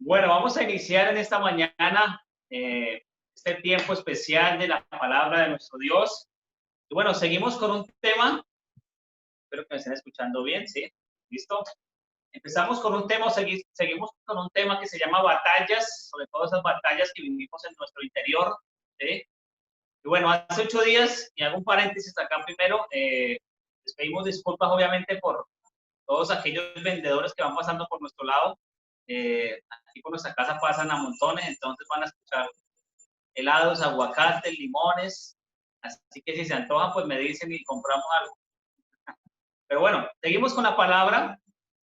Bueno, vamos a iniciar en esta mañana este tiempo especial de la palabra de nuestro Dios. Y bueno, seguimos con un tema, espero que me estén escuchando bien, ¿sí? ¿Listo? Empezamos con un tema, seguimos con un tema que se llama batallas, sobre todo esas batallas que vivimos en nuestro interior, ¿sí? Y bueno, hace 8 días, y hago un paréntesis acá primero, les pedimos disculpas obviamente por todos aquellos vendedores que van pasando por nuestro lado. Aquí por nuestra casa pasan a montones, entonces van a escuchar helados, aguacates, limones. Así que si se antojan, pues me dicen y compramos algo. Pero bueno, seguimos con la palabra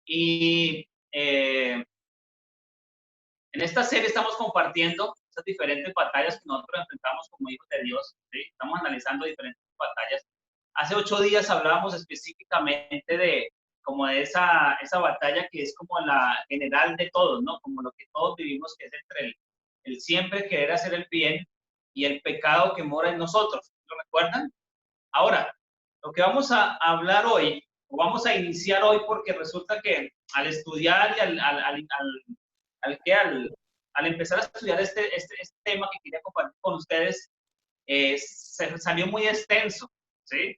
y en esta serie estamos compartiendo esas diferentes batallas que nosotros enfrentamos como hijos de Dios. ¿Sí? Estamos analizando diferentes batallas. Hace 8 días hablábamos específicamente de como de esa batalla que es como la general de todos, ¿no? Como lo que todos vivimos, que es entre el siempre querer hacer el bien y el pecado que mora en nosotros. ¿Lo recuerdan? Ahora, lo que vamos a hablar hoy, o vamos a iniciar hoy, porque resulta que al estudiar y al empezar a estudiar este tema que quería compartir con ustedes, se salió muy extenso, ¿sí?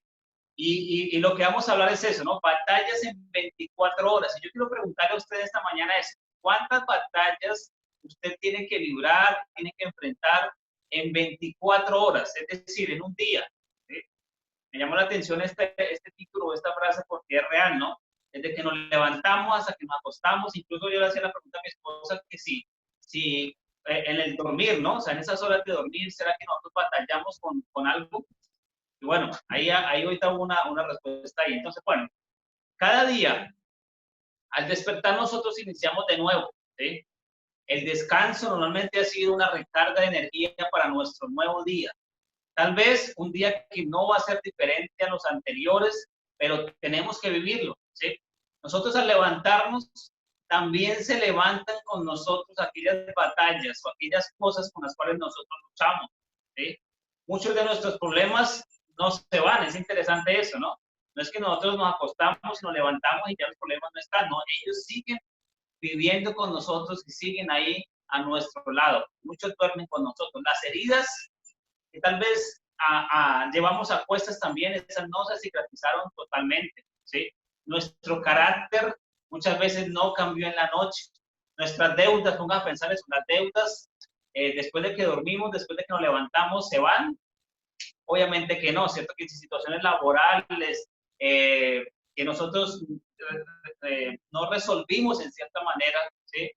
Y lo que vamos a hablar es eso, ¿no? Batallas en 24 horas. Y yo quiero preguntarle a usted esta mañana es, ¿cuántas batallas usted tiene que librar, tiene que enfrentar en 24 horas? Es decir, en un día. ¿Sí? Me llamó la atención este título, esta frase, porque es real, ¿no? Desde que nos levantamos hasta que nos acostamos, incluso yo le hacía la pregunta a mi esposa que si en el dormir, ¿no? O sea, en esas horas de dormir, ¿será que nosotros batallamos con algo? Y bueno, ahí ahorita hubo una respuesta ahí. Entonces, bueno, cada día, al despertar nosotros iniciamos de nuevo, ¿sí? El descanso normalmente ha sido una recarga de energía para nuestro nuevo día. Tal vez un día que no va a ser diferente a los anteriores, pero tenemos que vivirlo, ¿sí? Nosotros al levantarnos, también se levantan con nosotros aquellas batallas o aquellas cosas con las cuales nosotros luchamos, ¿sí? Muchos de nuestros problemas no se van, es interesante eso, ¿no? No es que nosotros nos acostamos, nos levantamos y ya los problemas no están, no, ellos siguen viviendo con nosotros y siguen ahí a nuestro lado. Muchos duermen con nosotros. Las heridas que tal vez llevamos a cuestas también, esas no se cicatrizaron totalmente, ¿sí? Nuestro carácter muchas veces no cambió en la noche. Nuestras deudas, pongan a pensar eso, las deudas, después de que dormimos, después de que nos levantamos, ¿se van? Obviamente que no, ¿cierto? Que situaciones laborales que nosotros no resolvimos en cierta manera, ¿sí?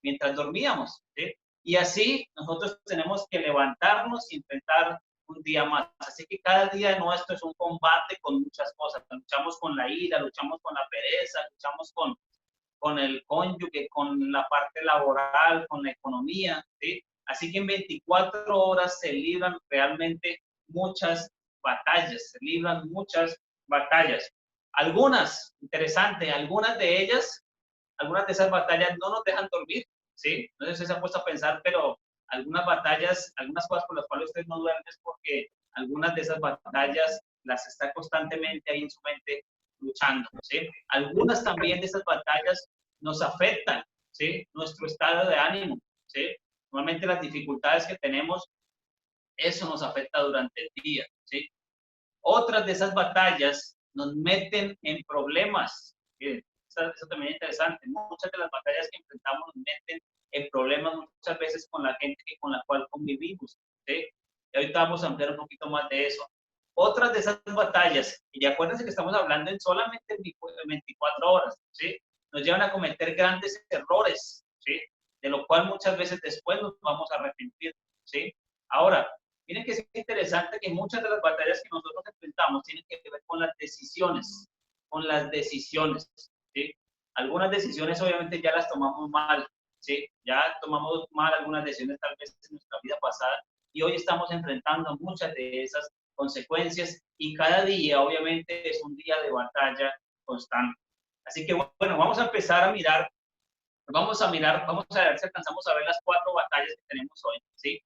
Mientras dormíamos, ¿sí? Y así nosotros tenemos que levantarnos y intentar un día más. Así que cada día nuestro es un combate con muchas cosas. Luchamos con la ira, luchamos con la pereza, luchamos con el cónyuge, con la parte laboral, con la economía, ¿sí? Así que en 24 horas se libran realmente muchas batallas, se libran muchas batallas. Algunas, interesante, algunas de ellas, algunas de esas batallas no nos dejan dormir, ¿sí? No sé si se ha puesto a pensar, pero algunas batallas, algunas cosas por las cuales usted no duerme es porque algunas de esas batallas las está constantemente ahí en su mente luchando, ¿sí? Algunas también de esas batallas nos afectan, ¿sí? Nuestro estado de ánimo, ¿sí? Normalmente las dificultades que tenemos, eso nos afecta durante el día, ¿sí? Otras de esas batallas nos meten en problemas, ¿sí? Eso también es interesante. Muchas de las batallas que enfrentamos nos meten en problemas muchas veces con la gente con la cual convivimos, ¿sí? Y ahorita vamos a ampliar un poquito más de eso. Otras de esas batallas, y acuérdense que estamos hablando en solamente 24 horas, ¿sí? Nos llevan a cometer grandes errores, ¿sí? De lo cual muchas veces después nos vamos a arrepentir, ¿sí? Ahora, miren que es interesante que muchas de las batallas que nosotros enfrentamos tienen que ver con las decisiones, ¿sí? Algunas decisiones obviamente ya las tomamos mal, ¿sí? Ya tomamos mal algunas decisiones tal vez en nuestra vida pasada y hoy estamos enfrentando muchas de esas consecuencias y cada día obviamente es un día de batalla constante. Así que bueno, vamos a empezar a mirar, vamos a ver si alcanzamos a ver las 4 batallas que tenemos hoy, ¿sí?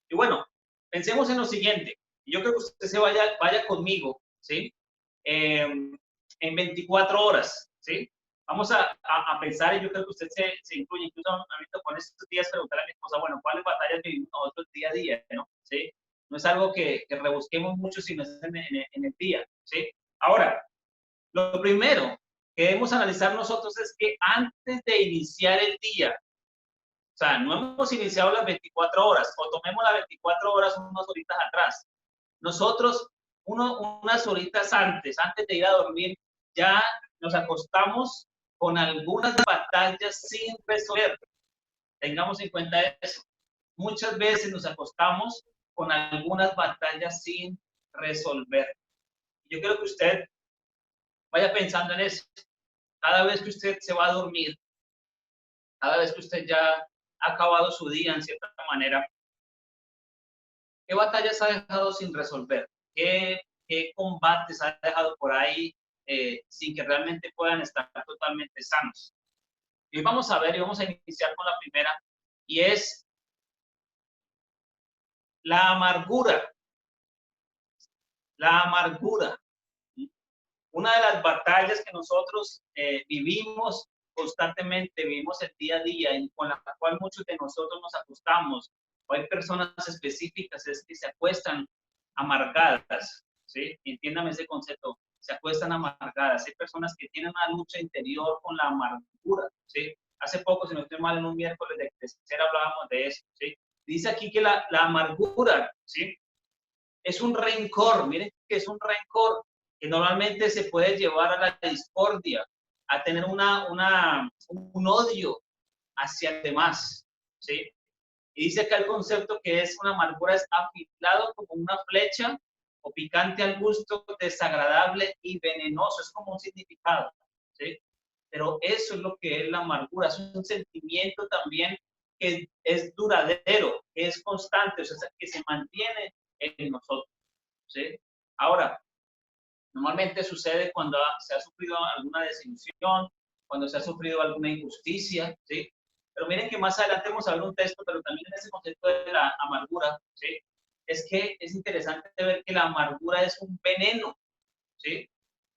Y bueno, pensemos en lo siguiente. Yo creo que usted se vaya conmigo, ¿sí? En 24 horas, ¿sí? Vamos a pensar, y yo creo que usted se incluye, incluso a mí me pone estos días preguntar a mi esposa, bueno, ¿cuáles batallas vivimos nosotros día a día? ¿No? ¿Sí? No es algo que rebusquemos mucho, sino es en el día. ¿Sí? Ahora, lo primero que debemos analizar nosotros es que antes de iniciar el día, o sea, no hemos iniciado las 24 horas, o tomemos las 24 horas unas horitas atrás. Nosotros, unas horitas antes de ir a dormir, ya nos acostamos con algunas batallas sin resolver. Tengamos en cuenta eso. Muchas veces nos acostamos con algunas batallas sin resolver. Yo quiero que usted vaya pensando en eso. Cada vez que usted se va a dormir, cada vez que usted ya ha acabado su día en cierta manera, ¿qué batallas ha dejado sin resolver? ¿Qué combates ha dejado por ahí sin que realmente puedan estar totalmente sanos? Y vamos a ver y vamos a iniciar con la primera, y es la amargura. La amargura. Una de las batallas que nosotros vivimos constantemente, vivimos el día a día, y con la cual muchos de nosotros nos acostamos, o hay personas específicas es que se acuestan amargadas, ¿sí? Entiéndame ese concepto, se acuestan amargadas. Hay personas que tienen una lucha interior con la amargura, ¿sí? Hace poco, si no estoy mal, en un miércoles de crecer hablábamos de eso, ¿sí? Dice aquí que la amargura, ¿sí? Es un rencor, miren que es un rencor que normalmente se puede llevar a la discordia, a tener un odio hacia el demás, ¿sí? Y dice acá el concepto que es una amargura, es afilado como una flecha o picante al gusto, desagradable y venenoso, es como un significado, ¿sí? Pero eso es lo que es la amargura, es un sentimiento también que es duradero, que es constante, o sea, que se mantiene en nosotros, ¿sí? Ahora, normalmente sucede cuando se ha sufrido alguna desilusión, cuando se ha sufrido alguna injusticia, ¿sí? Pero miren que más adelante vamos a ver un texto, pero también en ese concepto de la amargura, ¿sí? Es que es interesante ver que la amargura es un veneno, ¿sí?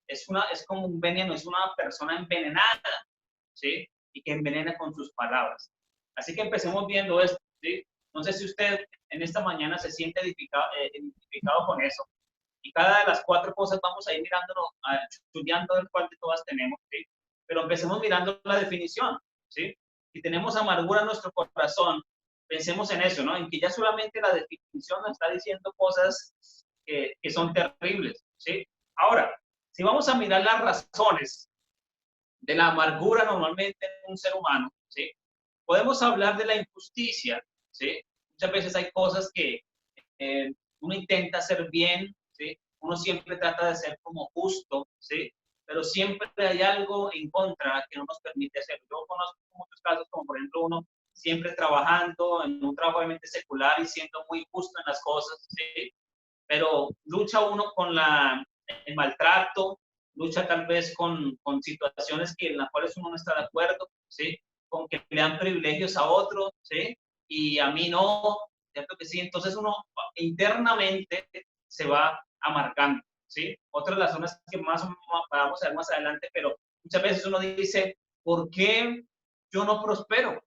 Es como un veneno, es una persona envenenada, ¿sí? Y que envenena con sus palabras. Así que empecemos viendo esto, ¿sí? No sé si usted en esta mañana se siente identificado con eso. Y cada de las cuatro cosas vamos a ir mirándolo, estudiando el cual de todas tenemos, ¿sí? Pero empecemos mirando la definición, ¿sí? Si tenemos amargura en nuestro corazón, pensemos en eso, ¿no? En que ya solamente la definición nos está diciendo cosas que son terribles, ¿sí? Ahora, si vamos a mirar las razones de la amargura normalmente en un ser humano, ¿sí? Podemos hablar de la injusticia, ¿sí? Muchas veces hay cosas que uno intenta hacer bien, ¿sí? Uno siempre trata de ser como justo, ¿sí? Pero siempre hay algo en contra que no nos permite hacerlo. Yo conozco muchos casos, como por ejemplo uno siempre trabajando en un trabajo obviamente secular y siendo muy justo en las cosas, ¿sí? Pero lucha uno con el maltrato, lucha tal vez con situaciones en las cuales uno no está de acuerdo, ¿sí? Con que le dan privilegios a otros, ¿sí? Y a mí no, ¿cierto que sí? Entonces uno internamente se va amargando, ¿sí? Otra de las zonas que más vamos a ver más adelante, pero muchas veces uno dice, ¿por qué yo no prospero?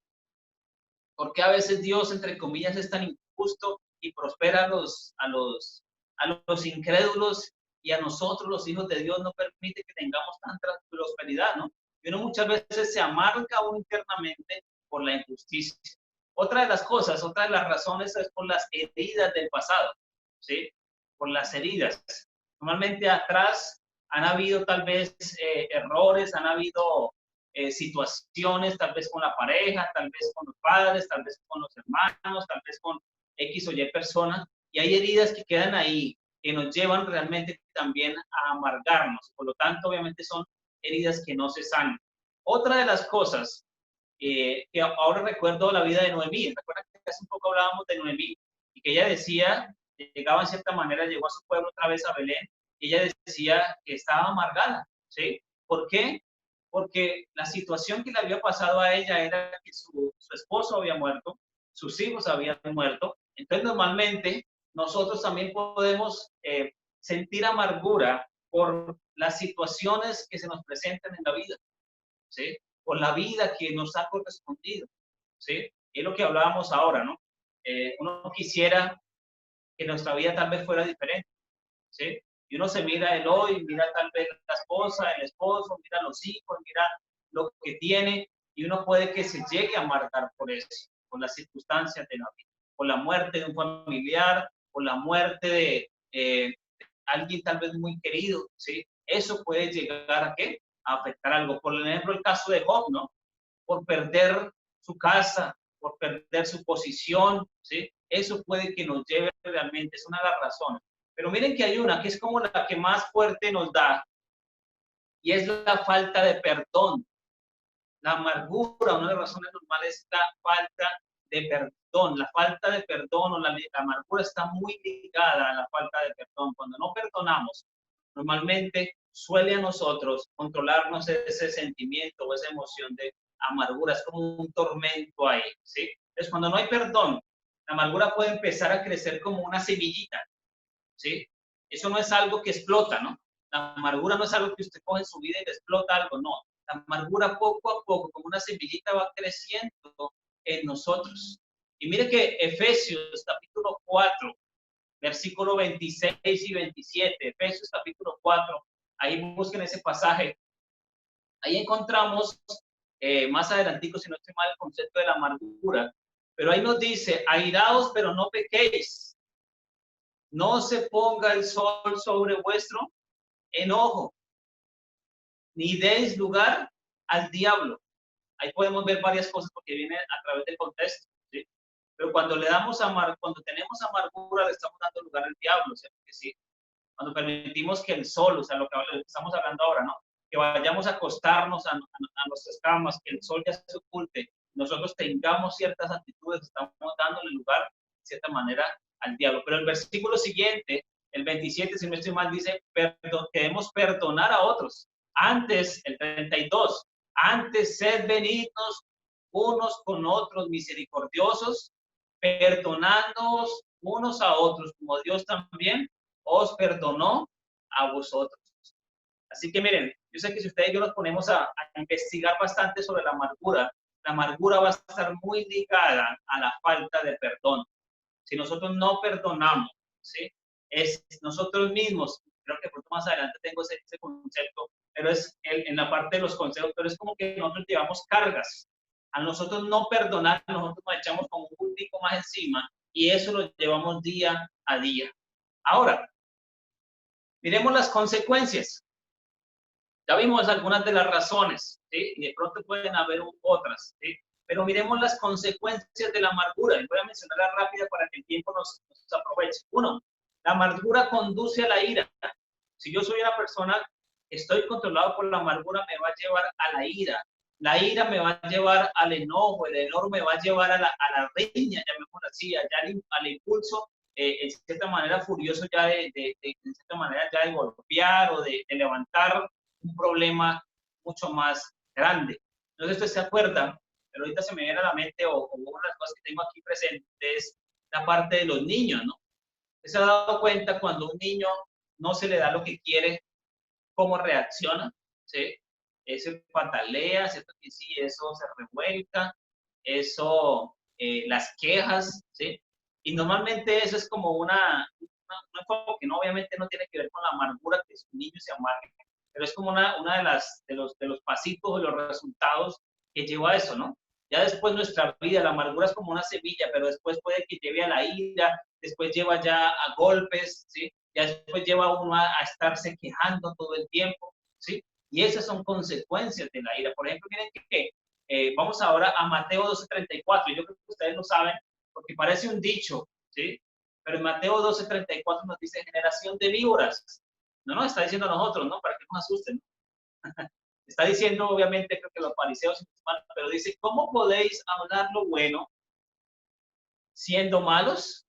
¿Por qué a veces Dios, entre comillas, es tan injusto y prospera a los incrédulos, y a nosotros, los hijos de Dios, no permite que tengamos tanta prosperidad, ¿no? Y uno muchas veces se amarga uno internamente por la injusticia. Otra de las cosas, otra de las razones es por las heridas del pasado, ¿sí? Por las heridas. Normalmente atrás han habido tal vez errores, han habido situaciones, tal vez con la pareja, tal vez con los padres, tal vez con los hermanos, tal vez con X o Y personas, y hay heridas que quedan ahí, que nos llevan realmente también a amargarnos. Por lo tanto, obviamente son heridas que no se sanan. Otra de las cosas que ahora recuerdo la vida de Noemí. Recuerda que hace un poco hablábamos de Noemí y que ella decía, llegaba en cierta manera, llegó a su pueblo otra vez a Belén, y ella decía que estaba amargada, ¿sí? ¿Por qué? Porque la situación que le había pasado a ella era que su esposo había muerto, sus hijos habían muerto. Entonces, normalmente, nosotros también podemos sentir amargura por las situaciones que se nos presentan en la vida, ¿sí? Por la vida que nos ha correspondido, ¿sí? Es lo que hablábamos ahora, ¿no? Uno quisiera que nuestra vida tal vez fuera diferente, ¿sí? Y uno se mira el hoy, mira tal vez la esposa, el esposo, mira los hijos, mira lo que tiene, y uno puede que se llegue a marcar por eso, por las circunstancias de la vida, por la muerte de un familiar, por la muerte de alguien tal vez muy querido, ¿sí? Eso puede llegar a ¿qué? A afectar algo. Por ejemplo, el caso de Job, ¿no? Por perder su casa, por perder su posición, ¿sí? Eso puede que nos lleve realmente, es una de las razones. Pero miren que hay una que es como la que más fuerte nos da, y es la falta de perdón. La amargura, una de las razones normales es la falta de perdón. La falta de perdón o la amargura está muy ligada a la falta de perdón. Cuando no perdonamos, normalmente suele a nosotros controlarnos ese sentimiento o esa emoción de amargura. Es como un tormento ahí, ¿sí? Entonces, cuando no hay perdón, la amargura puede empezar a crecer como una semillita, ¿sí? Eso no es algo que explota, ¿no? La amargura no es algo que usted coge en su vida y le explota algo, no. La amargura poco a poco, como una semillita, va creciendo en nosotros. Y mire que Efesios capítulo 4, versículo 26 y 27, Efesios capítulo 4, ahí busquen ese pasaje. Ahí encontramos, más adelantico, si no estoy mal, el concepto de la amargura. Pero ahí nos dice, airaos, pero no pequéis. No se ponga el sol sobre vuestro enojo, ni deis lugar al diablo. Ahí podemos ver varias cosas porque viene a través del contexto, ¿sí? Pero cuando le damos cuando tenemos amargura, le estamos dando lugar al diablo, ¿cierto? Que sí. Cuando permitimos que el sol, o sea, lo que estamos hablando ahora, ¿no? Que vayamos a acostarnos a nuestras camas, que el sol ya se oculte, nosotros tengamos ciertas actitudes, estamos dándole lugar, de cierta manera, al diablo. Pero el versículo siguiente, el 27, si no estoy mal, dice, debemos perdonar a otros. Antes, el 32, antes sed benignos unos con otros, misericordiosos, perdonándoos unos a otros, como Dios también os perdonó a vosotros. Así que miren, yo sé que si ustedes y yo nos ponemos a investigar bastante sobre la amargura va a estar muy ligada a la falta de perdón. Si nosotros no perdonamos, ¿sí? Es nosotros mismos, creo que pronto más adelante tengo ese concepto, pero es en la parte de los consejos, pero es como que nosotros llevamos cargas. A nosotros no perdonar, nosotros nos echamos como un puntico más encima y eso lo llevamos día a día. Ahora, miremos las consecuencias. Ya vimos algunas de las razones, ¿sí? Y de pronto pueden haber otras, ¿sí? Pero miremos las consecuencias de la amargura. Y voy a mencionarla rápida para que el tiempo nos aproveche. Uno, la amargura conduce a la ira. Si yo soy una persona que estoy controlado por la amargura, me va a llevar a la ira. La ira me va a llevar al enojo, el enojo me va a llevar a la riña, llamémoslo así, al impulso, en cierta manera furioso ya en cierta manera ya de golpear o de levantar un problema mucho más grande. No sé si usted se acuerda, pero ahorita se me viene a la mente, o una de las cosas que tengo aquí presente es la parte de los niños, ¿no? ¿Se ha dado cuenta cuando un niño no se le da lo que quiere, cómo reacciona? ¿Sí? Eso patalea, ¿cierto? Que sí, eso se revuelca, eso, las quejas, ¿sí? Y normalmente eso es como un enfoque que no, obviamente no tiene que ver con la amargura que un niño se amargue, pero es como una de los pasitos o los resultados que lleva a eso, ¿no? Ya después nuestra vida, la amargura es como una semilla, pero después puede que lleve a la ira, después lleva ya a golpes, ¿sí? Ya después lleva a uno a estarse quejando todo el tiempo, ¿sí? Y esas son consecuencias de la ira. Por ejemplo, miren que vamos ahora a Mateo 12:34. Yo creo que ustedes lo saben porque parece un dicho, ¿sí? Pero en Mateo 12:34 nos dice generación de víboras. No nos está diciendo a nosotros, ¿no? Para que nos asusten. Está diciendo, obviamente, creo que los fariseos, pero dice, ¿cómo podéis hablar lo bueno siendo malos?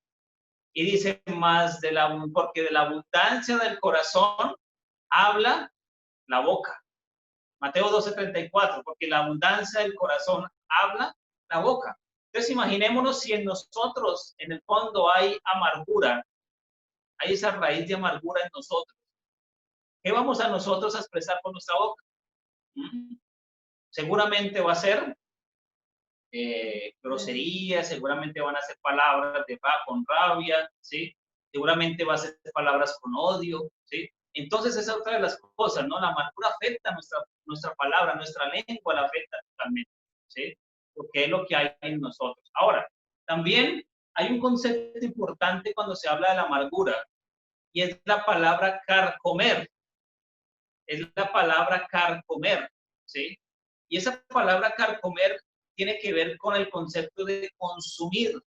Y dice más, porque de la abundancia del corazón habla la boca. Mateo 12:34, porque la abundancia del corazón habla la boca. Entonces imaginémonos si en nosotros, en el fondo, hay amargura, hay esa raíz de amargura en nosotros. ¿Qué vamos a nosotros a expresar con nuestra boca? Seguramente va a ser groserías, seguramente van a ser palabras con rabia, ¿sí? Seguramente va a ser palabras con odio, ¿sí? Entonces esa es otra de las cosas, ¿no? La amargura afecta nuestra palabra, nuestra lengua la afecta totalmente, ¿sí? Porque es lo que hay en nosotros. Ahora, también hay un concepto importante cuando se habla de la amargura y es la palabra carcomer. Es la palabra carcomer, ¿sí? Y esa palabra carcomer tiene que ver con el concepto de consumir,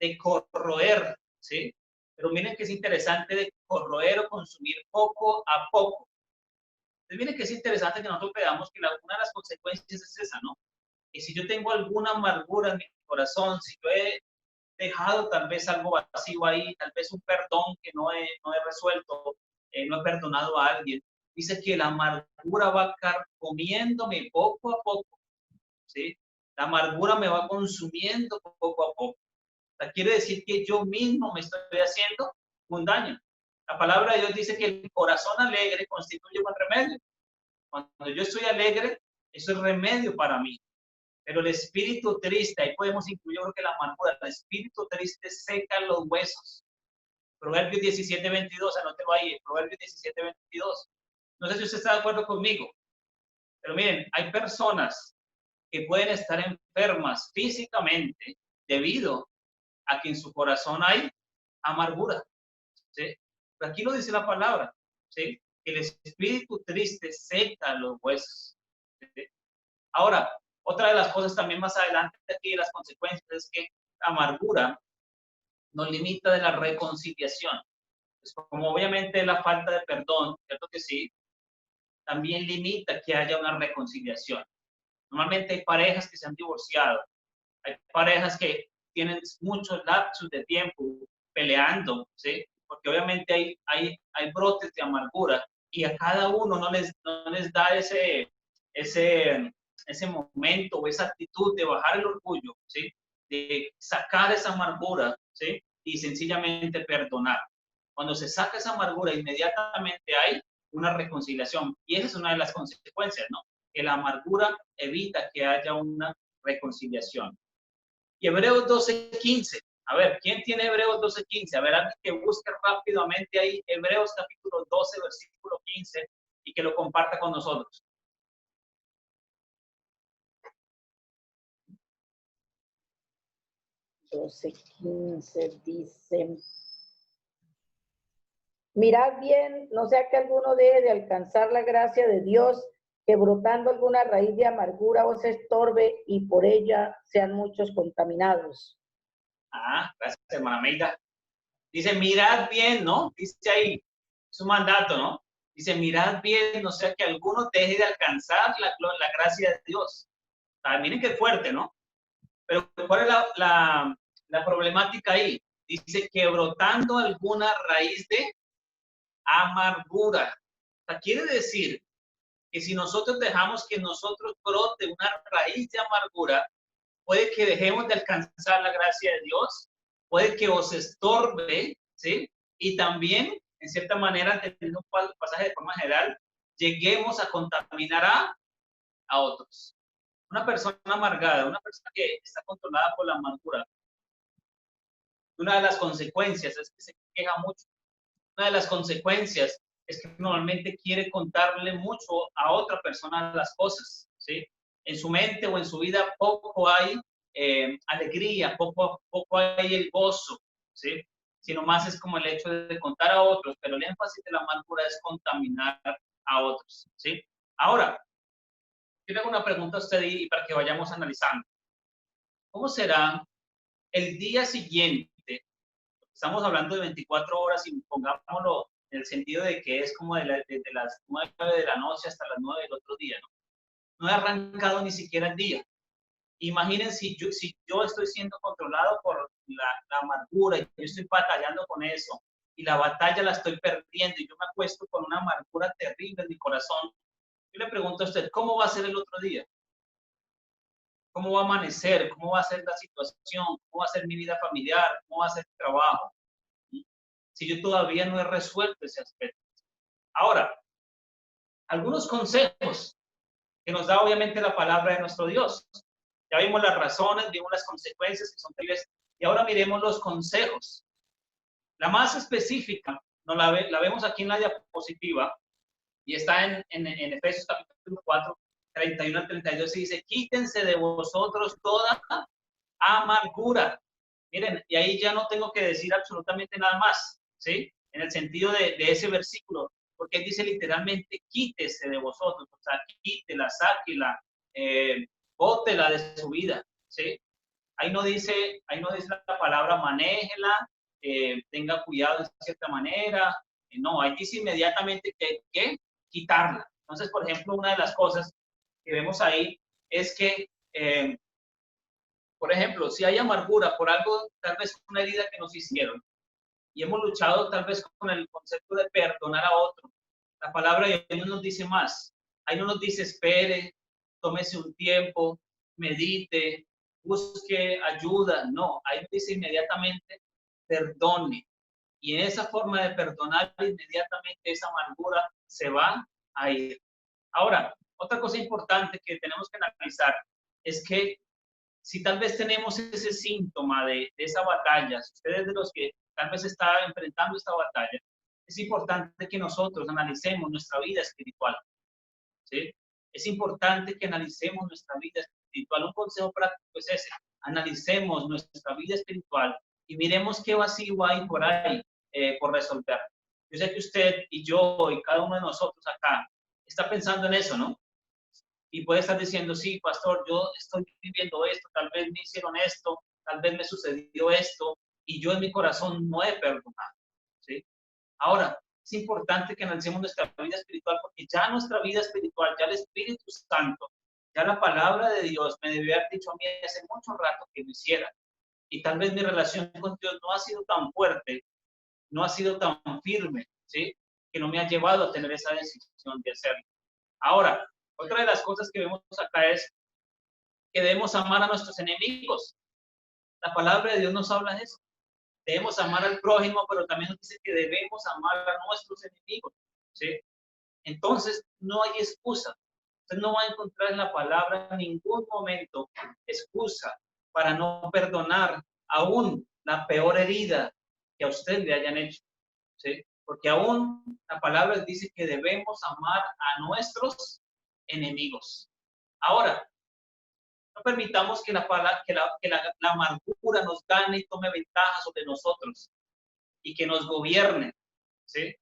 de corroer, ¿sí? Pero miren que es interesante de corroer o consumir poco a poco. Entonces miren que es interesante que nosotros veamos que una de las consecuencias es esa, ¿no? Y si yo tengo alguna amargura en mi corazón, si yo he dejado tal vez algo vacío ahí, tal vez un perdón que no he resuelto, no he perdonado a alguien, dice que la amargura va carcomiéndome poco a poco, ¿sí? La amargura me va consumiendo poco a poco. O sea, quiere decir que yo mismo me estoy haciendo un daño. La palabra de Dios dice que el corazón alegre constituye un remedio. Cuando yo estoy alegre, eso es remedio para mí. Pero el espíritu triste, ahí podemos incluir, yo creo que la amargura, el espíritu triste seca los huesos. Proverbios 17:22, anótelo ahí, Proverbios 17:22. No sé si usted está de acuerdo conmigo, pero miren, hay personas que pueden estar enfermas físicamente debido a que en su corazón hay amargura, ¿sí? Pero aquí lo dice la palabra, ¿sí? El espíritu triste seca los huesos, ¿sí? Ahora, otra de las cosas también más adelante aquí, las consecuencias, es que la amargura nos limita de la reconciliación. Pues como obviamente la falta de perdón, ¿cierto que sí? También limita que haya una reconciliación. Normalmente hay parejas que se han divorciado, hay parejas que tienen muchos lapsos de tiempo peleando, ¿sí? Porque obviamente hay brotes de amargura y a cada uno no les da ese momento o esa actitud de bajar el orgullo, ¿sí? De sacar esa amargura, ¿sí? Y sencillamente perdonar. Cuando se saca esa amargura, inmediatamente hay una reconciliación. Y esa es una de las consecuencias, ¿no? Que la amargura evita que haya una reconciliación. Y Hebreos 12:15. A ver, ¿quién tiene Hebreos 12:15? A ver, alguien que busque rápidamente ahí Hebreos capítulo 12, versículo 15 y que lo comparta con nosotros. 12:15 dice: mirad bien, no sea que alguno deje de alcanzar la gracia de Dios, que brotando alguna raíz de amargura os estorbe y por ella sean muchos contaminados. Gracias, hermana Meida. Dice, mirad bien, ¿no? Dice ahí, es un mandato, ¿no? Dice, mirad bien, no sea que alguno deje de alcanzar la gracia de Dios. Miren qué fuerte, ¿no? Pero ¿cuál es la problemática ahí? Dice que brotando alguna raíz de amargura. O sea, quiere decir que si nosotros dejamos que nosotros brote una raíz de amargura, puede que dejemos de alcanzar la gracia de Dios, puede que os estorbe, ¿sí? Y también, en cierta manera, teniendo un pasaje de forma general, lleguemos a contaminar a otros. Una persona amargada, una persona que está controlada por la amargura, una de las consecuencias es que se queja mucho. Una de las consecuencias es que normalmente quiere contarle mucho a otra persona las cosas, ¿sí? En su mente o en su vida poco hay alegría, poco hay el gozo, ¿sí? Sino más es como el hecho de contar a otros, pero el énfasis de la amargura es contaminar a otros, ¿sí? Ahora, yo le hago una pregunta a usted y para que vayamos analizando. ¿Cómo será el día siguiente? Estamos hablando de 24 horas y pongámoslo en el sentido de que es como desde las 9 de la noche hasta las 9 del otro día, ¿no? No he arrancado ni siquiera el día. Imaginen si yo estoy siendo controlado por la amargura y yo estoy batallando con eso y la batalla la estoy perdiendo y yo me acuesto con una amargura terrible en mi corazón. Yo le pregunto a usted, ¿cómo va a ser el otro día? ¿Cómo va a amanecer? ¿Cómo va a ser la situación? ¿Cómo va a ser mi vida familiar? ¿Cómo va a ser mi trabajo? Si yo todavía no he resuelto ese aspecto. Ahora, algunos consejos que nos da obviamente la palabra de nuestro Dios. Ya vimos las razones, vimos las consecuencias que son terribles, y ahora miremos los consejos. La más específica, la vemos aquí en la diapositiva, y está en Efesios capítulo 4, 31 al 32, y dice, quítense de vosotros toda amargura. Miren, y ahí ya no tengo que decir absolutamente nada más, ¿sí? En el sentido de ese versículo, porque él dice literalmente, quítese de vosotros, o sea, quítela, sáquela, bótela de su vida, ¿sí? Ahí no dice la palabra manéjela, tenga cuidado de cierta manera, no, ahí dice inmediatamente que hay que quitarla. Entonces, por ejemplo, una de las cosas que vemos ahí es que, por ejemplo, si hay amargura por algo, tal vez una herida que nos hicieron, y hemos luchado tal vez con el concepto de perdonar a otro, la palabra de Dios nos dice más. Ahí no nos dice espere, tómese un tiempo, medite, busque ayuda. No, ahí nos dice inmediatamente perdone. Y en esa forma de perdonar, inmediatamente esa amargura se va a ir. Ahora, otra cosa importante que tenemos que analizar es que si tal vez tenemos ese síntoma de esa batalla, si ustedes de los que tal vez está enfrentando esta batalla, es importante que nosotros analicemos nuestra vida espiritual, ¿sí? Es importante que analicemos nuestra vida espiritual. Un consejo práctico es ese, analicemos nuestra vida espiritual y miremos qué vacío hay por ahí por resolver. Yo sé que usted y yo y cada uno de nosotros acá está pensando en eso, ¿no? Y puede estar diciendo, sí, pastor, yo estoy viviendo esto, tal vez me hicieron esto, tal vez me sucedió esto, y yo en mi corazón no he perdonado, ¿sí? Ahora, es importante que analicemos nuestra vida espiritual, porque ya nuestra vida espiritual, ya el Espíritu Santo, ya la palabra de Dios me debió haber dicho a mí hace mucho rato que lo hiciera. Y tal vez mi relación con Dios no ha sido tan fuerte, no ha sido tan firme, ¿sí? Que no me ha llevado a tener esa decisión de hacerlo. Ahora, otra de las cosas que vemos acá es que debemos amar a nuestros enemigos. La palabra de Dios nos habla de eso. Debemos amar al prójimo, pero también nos dice que debemos amar a nuestros enemigos, ¿sí? Entonces, no hay excusa. Usted no va a encontrar en la palabra en ningún momento excusa para no perdonar aún la peor herida que a usted le hayan hecho, ¿sí? Porque aún la palabra dice que debemos amar a nuestros enemigos. Ahora, no permitamos que la amargura nos gane y tome ventaja sobre nosotros y que nos gobierne, ¿sí?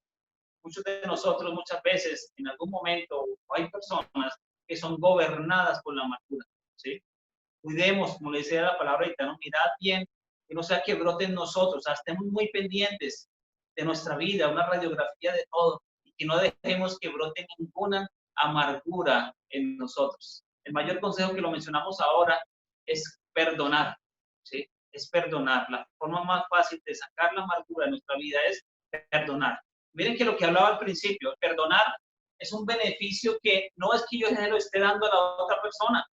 Muchos de nosotros muchas veces, en algún momento, hay personas que son gobernadas por la amargura, ¿sí? Cuidemos, como le decía la palabra ahorita, ¿no? Mirad bien, que no sea que brote en nosotros, o sea, estemos muy pendientes de nuestra vida, una radiografía de todo, y que no dejemos que brote ninguna amargura en nosotros. El mayor consejo que lo mencionamos ahora es perdonar, ¿sí? Es perdonar. La forma más fácil de sacar la amargura de nuestra vida es perdonar. Miren que lo que hablaba al principio, perdonar es un beneficio que no es que yo se lo esté dando a la otra persona.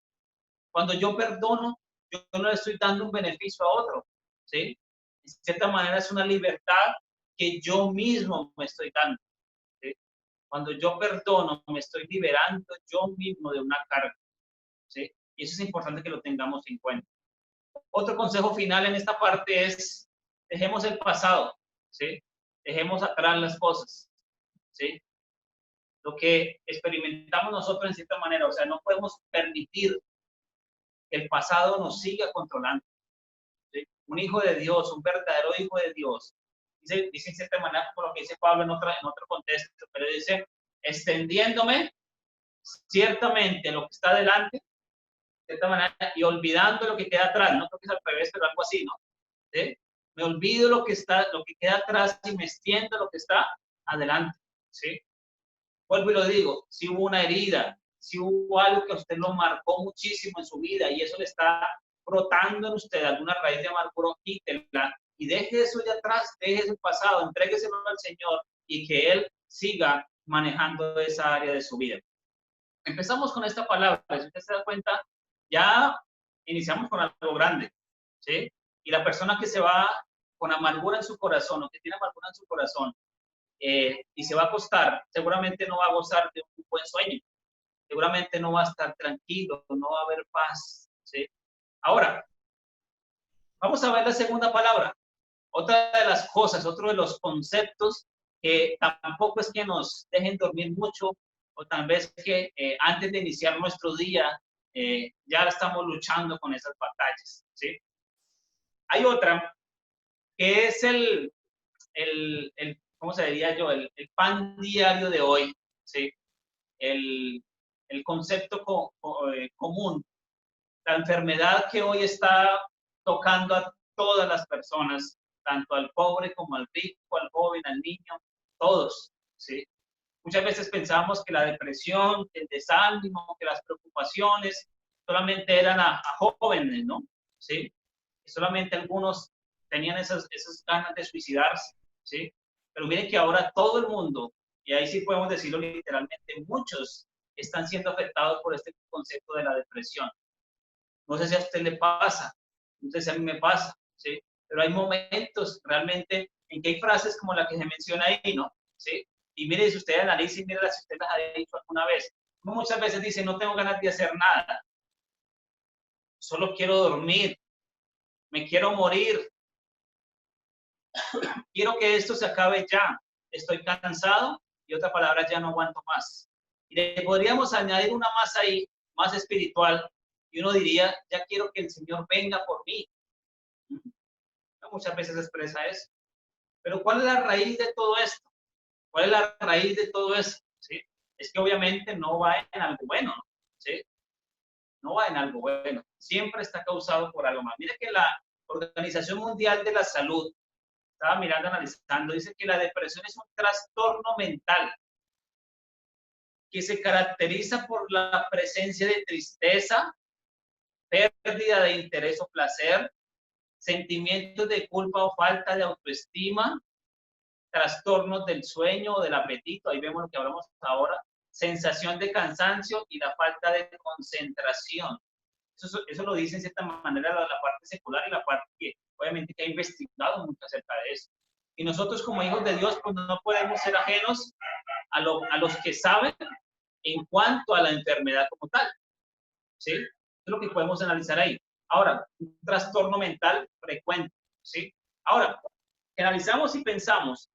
Cuando yo perdono, yo no le estoy dando un beneficio a otro, ¿sí? De cierta manera es una libertad que yo mismo me estoy dando, ¿sí? Cuando yo perdono, me estoy liberando yo mismo de una carga, ¿sí? Y eso es importante que lo tengamos en cuenta. Otro consejo final en esta parte es, dejemos el pasado, ¿sí? Dejemos atrás las cosas, ¿sí? Lo que experimentamos nosotros en cierta manera, o sea, no podemos permitir que el pasado nos siga controlando, ¿sí? Un hijo de Dios, un verdadero hijo de Dios, dice en cierta manera, por lo que dice Pablo en otro contexto, pero dice, extendiéndome ciertamente lo que está delante, de cierta manera, y olvidando lo que queda atrás, no creo que es al revés, pero algo así, ¿no? ¿Sí? Me olvido lo que queda atrás y me extiendo lo que está adelante, ¿sí? Vuelvo y lo digo, si hubo una herida, si hubo algo que a usted lo marcó muchísimo en su vida y eso le está brotando en usted alguna raíz de amargura, quítela y deje eso de atrás, deje ese pasado, entrégueselo al Señor y que Él siga manejando esa área de su vida. Empezamos con esta palabra, si usted se da cuenta, ya iniciamos con algo grande, ¿sí? Y la persona que se va con amargura en su corazón o que tiene amargura en su corazón y se va a acostar, seguramente no va a gozar de un buen sueño, seguramente no va a estar tranquilo, no va a haber paz, ¿sí? Ahora, vamos a ver la segunda palabra. Otra de las cosas, otro de los conceptos que tampoco es que nos dejen dormir mucho, o tal vez que antes de iniciar nuestro día ya estamos luchando con esas batallas, ¿sí? Hay otra que es ¿cómo se diría yo? El pan diario de hoy, ¿sí? El concepto común, la enfermedad que hoy está tocando a todas las personas, tanto al pobre como al rico, al joven, al niño, todos, ¿sí? Muchas veces pensamos que la depresión, el desánimo, que las preocupaciones solamente eran a jóvenes, ¿no? ¿Sí? Que solamente algunos tenían esas ganas de suicidarse, ¿sí? Pero miren que ahora todo el mundo, y ahí sí podemos decirlo literalmente, muchos están siendo afectados por este concepto de la depresión. No sé si a usted le pasa, no sé si a mí me pasa, ¿sí? Pero hay momentos realmente en que hay frases como la que se menciona ahí, ¿no? ¿Sí? Y mire, si usted analiza y mire si usted las ha dicho alguna vez. Muchas veces dice, no tengo ganas de hacer nada, solo quiero dormir, me quiero morir, quiero que esto se acabe ya, estoy cansado y otra palabra, ya no aguanto más. Y le podríamos añadir una más ahí, más espiritual, y uno diría, ya quiero que el Señor venga por mí. Muchas veces expresa eso. Pero ¿cuál es la raíz de todo esto? ¿Cuál es la raíz de todo eso? ¿Sí? Es que obviamente no va en algo bueno, ¿sí? No va en algo bueno. Siempre está causado por algo más. Mire que la Organización Mundial de la Salud, estaba mirando, analizando, dice que la depresión es un trastorno mental que se caracteriza por la presencia de tristeza, pérdida de interés o placer, sentimientos de culpa o falta de autoestima, trastornos del sueño o del apetito, ahí vemos lo que hablamos ahora, sensación de cansancio y la falta de concentración. Eso lo dice en cierta manera la parte secular y la parte que obviamente que ha investigado mucho acerca de eso. Y nosotros como hijos de Dios pues no podemos ser ajenos a los que saben en cuanto a la enfermedad como tal, ¿sí? Eso es lo que podemos analizar ahí. Ahora, un trastorno mental frecuente, ¿sí? Ahora, analizamos y pensamos,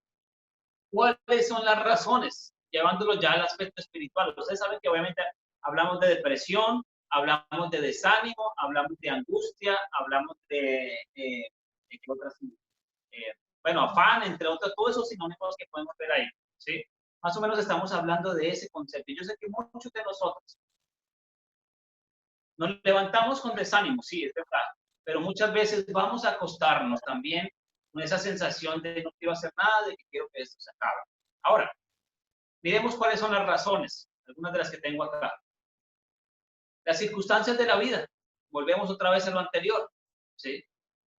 ¿cuáles son las razones? Llevándolo ya al aspecto espiritual. Ustedes saben que obviamente hablamos de depresión, hablamos de desánimo, hablamos de angustia, hablamos ¿qué otras? Bueno, afán, entre otros, todos esos sinónimos que podemos ver ahí, ¿sí? Más o menos estamos hablando de ese concepto. Yo sé que muchos de nosotros nos levantamos con desánimo, sí, es verdad, pero muchas veces vamos a acostarnos también con esa sensación de no quiero hacer nada, de que quiero que esto se acabe. Ahora, miremos cuáles son las razones, algunas de las que tengo acá. Las circunstancias de la vida, volvemos otra vez a lo anterior, ¿sí?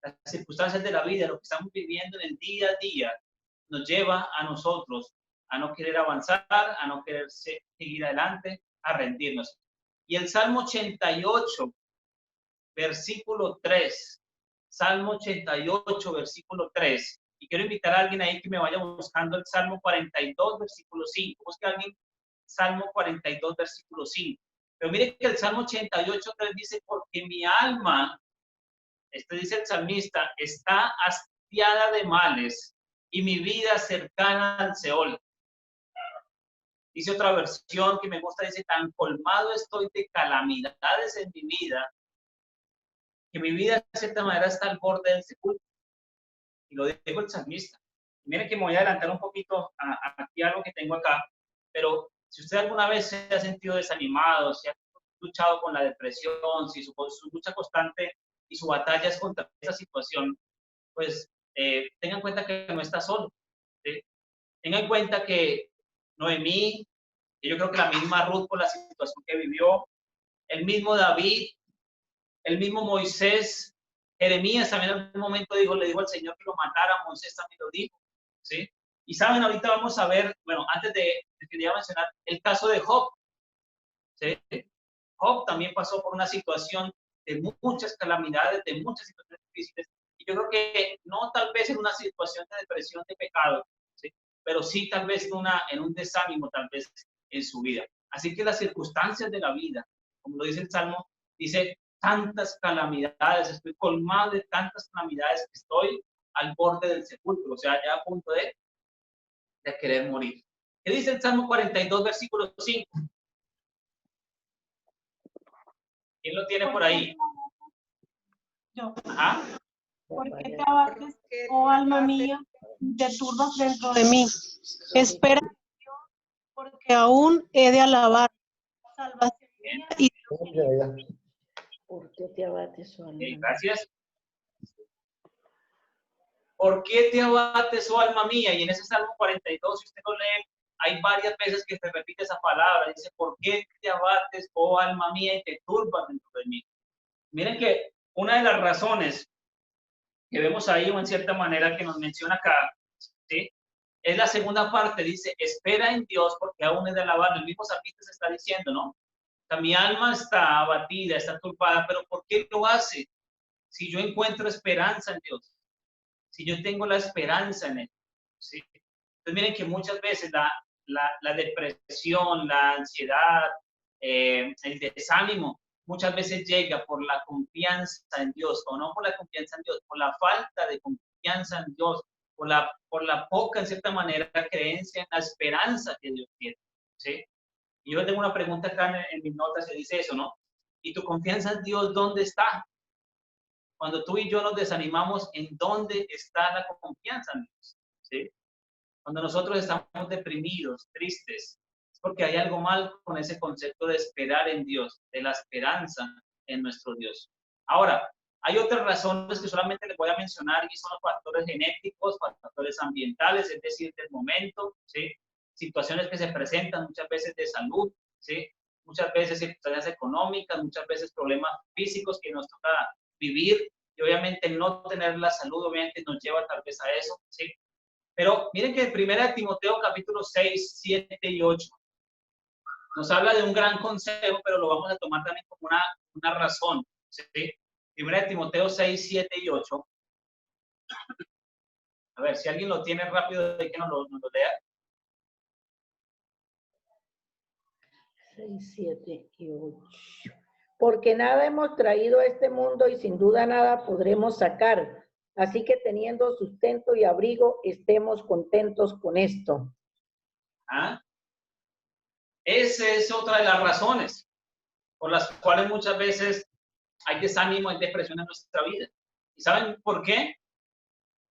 Las circunstancias de la vida, lo que estamos viviendo en el día a día, nos lleva a nosotros a no querer avanzar, a no querer seguir adelante, a rendirnos. Y el Salmo 88, versículo 3, Salmo 88, versículo 3, y quiero invitar a alguien ahí que me vaya buscando el Salmo 42, versículo 5. Busque a alguien Salmo 42, versículo 5. Pero mire que el Salmo 88, 3 dice, porque mi alma, dice el salmista, está hastiada de males y mi vida cercana al Seol. Dice otra versión que me gusta, dice, tan colmado estoy de calamidades en mi vida, que mi vida de cierta manera está al borde del sepulcro. Y lo dijo el salmista. Miren que me voy a adelantar un poquito aquí a lo que tengo acá, pero si usted alguna vez se ha sentido desanimado, si ha luchado con la depresión, si su lucha constante y su batalla es contra esa situación, pues tenga en cuenta que no está solo. ¿Sí? Tenga en cuenta que Noemí, que yo creo que la misma Ruth por la situación que vivió, el mismo David, el mismo Moisés, Jeremías también en algún momento le dijo al Señor que lo matara, Moisés también lo dijo, ¿sí? Y saben, ahorita vamos a ver, bueno, antes de quería mencionar el caso de Job, ¿sí? Job también pasó por una situación de muchas calamidades, de muchas situaciones difíciles, y yo creo que no tal vez en una situación de depresión, de pecado, ¿sí? Pero sí tal vez en un desánimo, tal vez en su vida. Así que las circunstancias de la vida, como lo dice el Salmo, dice, tantas calamidades, estoy colmado de tantas calamidades que estoy al borde del sepulcro, o sea, ya a punto de querer morir. ¿Qué dice el Salmo 42, versículo 5? ¿Quién lo tiene por ahí? Yo. Ajá. ¿Por qué te abates, oh alma mía, te turbas dentro de mí? Espera en Dios, porque aún he de alabar salvación mía y ¿Por qué te abates, oh alma? Gracias. ¿Por qué te abates, oh alma mía? Y en ese Salmo 42, si usted lo lee, hay varias veces que se repite esa palabra. Dice, ¿por qué te abates, oh alma mía, y te turbas dentro de mí? Miren que una de las razones que vemos ahí, o en cierta manera que nos menciona acá, ¿sí? Es la segunda parte, dice, espera en Dios porque aún es de alabar. El mismo salmista se está diciendo, ¿no? O sea, mi alma está abatida, está turbada, pero ¿por qué lo hace? Si yo encuentro esperanza en Dios, si yo tengo la esperanza en Él, ¿sí? Entonces miren que muchas veces la depresión, la ansiedad, el desánimo, muchas veces llega por la confianza en Dios, o no por la confianza en Dios, por la falta de confianza en Dios, por la poca, en cierta manera, creencia en la esperanza que Dios tiene, ¿sí? Y yo tengo una pregunta acá en mis notas que dice eso, ¿no? ¿Y tu confianza en Dios dónde está? Cuando tú y yo nos desanimamos, ¿en dónde está la confianza en Dios? ¿Sí? Cuando nosotros estamos deprimidos, tristes, es porque hay algo mal con ese concepto de esperar en Dios, de la esperanza en nuestro Dios. Ahora, hay otras razones que solamente les voy a mencionar y son los factores genéticos, factores ambientales, es decir, del momento, ¿sí? Situaciones que se presentan muchas veces de salud, ¿sí? Muchas veces circunstancias económicas, muchas veces problemas físicos que nos toca vivir y obviamente el no tener la salud obviamente nos lleva tal vez a eso, ¿sí? Pero miren que en 1 Timoteo capítulo 6, 7 y 8 nos habla de un gran consejo, pero lo vamos a tomar también como una razón, ¿sí? 1 Timoteo 6, 7 y 8. A ver, si alguien lo tiene rápido, de que nos lo lea. 6, 7 y 8. Porque nada hemos traído a este mundo y sin duda nada podremos sacar. Así que teniendo sustento y abrigo, estemos contentos con esto. ¿Ah? Esa es otra de las razones por las cuales muchas veces hay desánimo, hay depresión en nuestra vida. ¿Y saben por qué?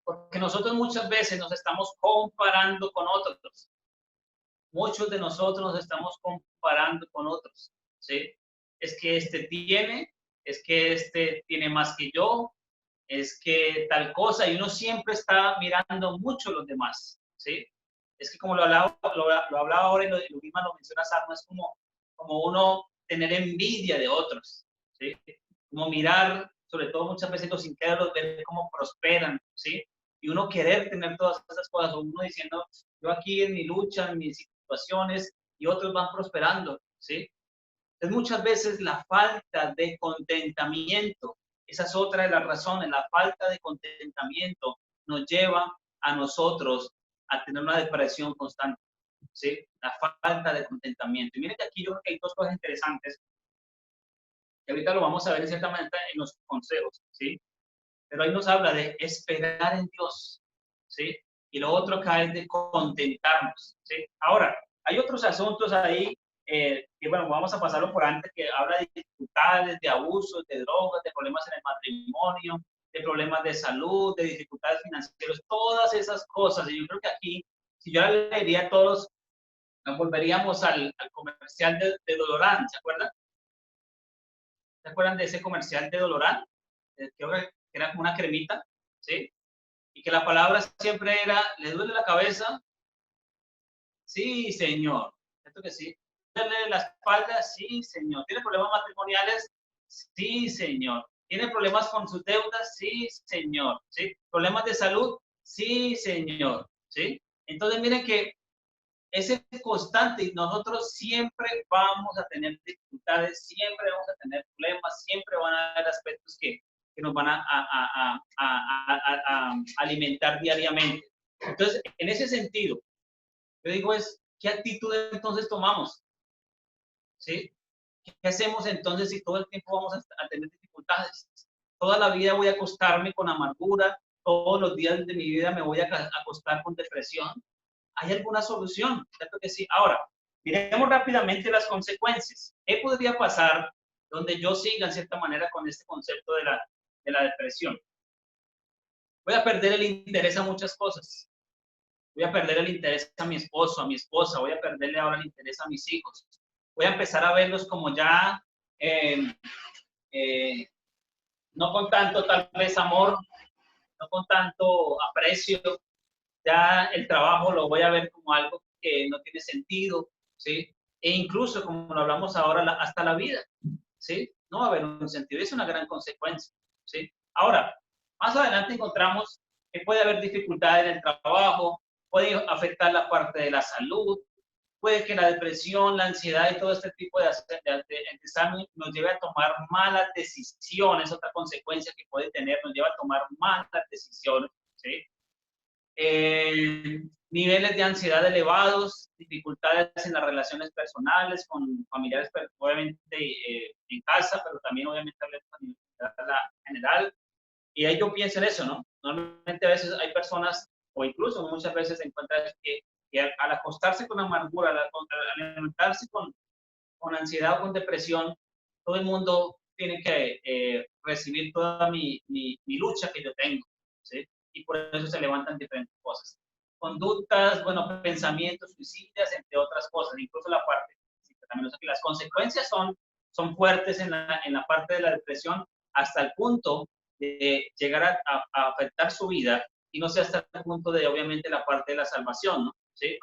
Porque nosotros muchas veces nos estamos comparando con otros. Muchos de nosotros nos estamos comparando con otros, ¿sí? Es que este tiene más que yo, es que tal cosa, y uno siempre está mirando mucho a los demás, ¿sí? Es que como lo hablaba ahora y lo mismo lo menciona Sarma, es como uno tener envidia de otros, ¿sí? Como mirar, sobre todo muchas veces los incrédulos, ver cómo prosperan, ¿sí? Y uno querer tener todas esas cosas, o uno diciendo, yo aquí en mi lucha, en mis situaciones, y otros van prosperando, ¿sí? Entonces muchas veces la falta de contentamiento, esa es otra de las razones, la falta de contentamiento nos lleva a nosotros a tener una depresión constante, ¿sí? La falta de contentamiento. Y miren que aquí yo creo que hay dos cosas interesantes, que ahorita lo vamos a ver en cierta manera en los consejos, ¿sí? Pero ahí nos habla de esperar en Dios, ¿sí? Y lo otro acá es de contentarnos, ¿sí? Ahora, hay otros asuntos ahí que, bueno, vamos a pasarlo por antes, que habla de dificultades, de abusos, de drogas, de problemas en el matrimonio, de problemas de salud, de dificultades financieras, todas esas cosas. Y yo creo que aquí, si yo la leería a todos, nos volveríamos al comercial de Dolorán, ¿se acuerdan? ¿Se acuerdan de ese comercial de Dolorán? Creo que era como una cremita, ¿sí? Y que la palabra siempre era, ¿le duele la cabeza? Sí, señor. ¿Cierto que sí? ¿Le duele la espalda? Sí, señor. ¿Tiene problemas matrimoniales? Sí, señor. ¿Tiene problemas con sus deudas? Sí, señor. ¿Sí? ¿Problemas de salud? Sí, señor. ¿Sí? Entonces, miren que ese es constante y nosotros siempre vamos a tener dificultades, siempre vamos a tener problemas, siempre van a haber aspectos que nos van a alimentar diariamente. Entonces, en ese sentido, yo digo ¿qué actitud entonces tomamos? ¿sí? ¿Qué hacemos entonces si todo el tiempo vamos a tener dificultades? Toda la vida voy a acostarme con amargura, todos los días de mi vida me voy a acostar con depresión. ¿Hay alguna solución? Cierto que sí. Ahora, miremos rápidamente las consecuencias. ¿Qué podría pasar donde yo siga en cierta manera con este concepto de la depresión? Voy a perder el interés a muchas cosas. Voy a perder el interés a mi esposo, a mi esposa. Voy a perderle ahora el interés a mis hijos. Voy a empezar a verlos como ya no con tanto tal vez amor, no con tanto aprecio. Ya el trabajo lo voy a ver como algo que no tiene sentido, ¿sí? E incluso, como lo hablamos ahora, hasta la vida, ¿sí? No va a haber un sentido, es una gran consecuencia, ¿sí? Ahora, más adelante encontramos que puede haber dificultades en el trabajo, puede afectar la parte de la salud, puede que la depresión, la ansiedad y todo este tipo de examen nos lleve a tomar malas decisiones, otra consecuencia que puede tener, nos lleva a tomar malas decisiones, ¿sí? Niveles de ansiedad elevados, dificultades en las relaciones personales con familiares, obviamente en casa, pero también obviamente a nivel general. Y ahí yo pienso en eso, ¿no? Normalmente a veces hay personas, o incluso muchas veces se encuentra que al acostarse con amargura, al alimentarse con ansiedad o con depresión, todo el mundo tiene que recibir toda mi lucha que yo tengo, ¿sí? Y por eso se levantan diferentes cosas. Conductas, bueno, pensamientos suicidas, entre otras cosas, incluso la parte física también. O sea, que las consecuencias son fuertes en la parte de la depresión hasta el punto de llegar a afectar su vida y no sé hasta el punto de, obviamente, la parte de la salvación, ¿no? ¿Sí?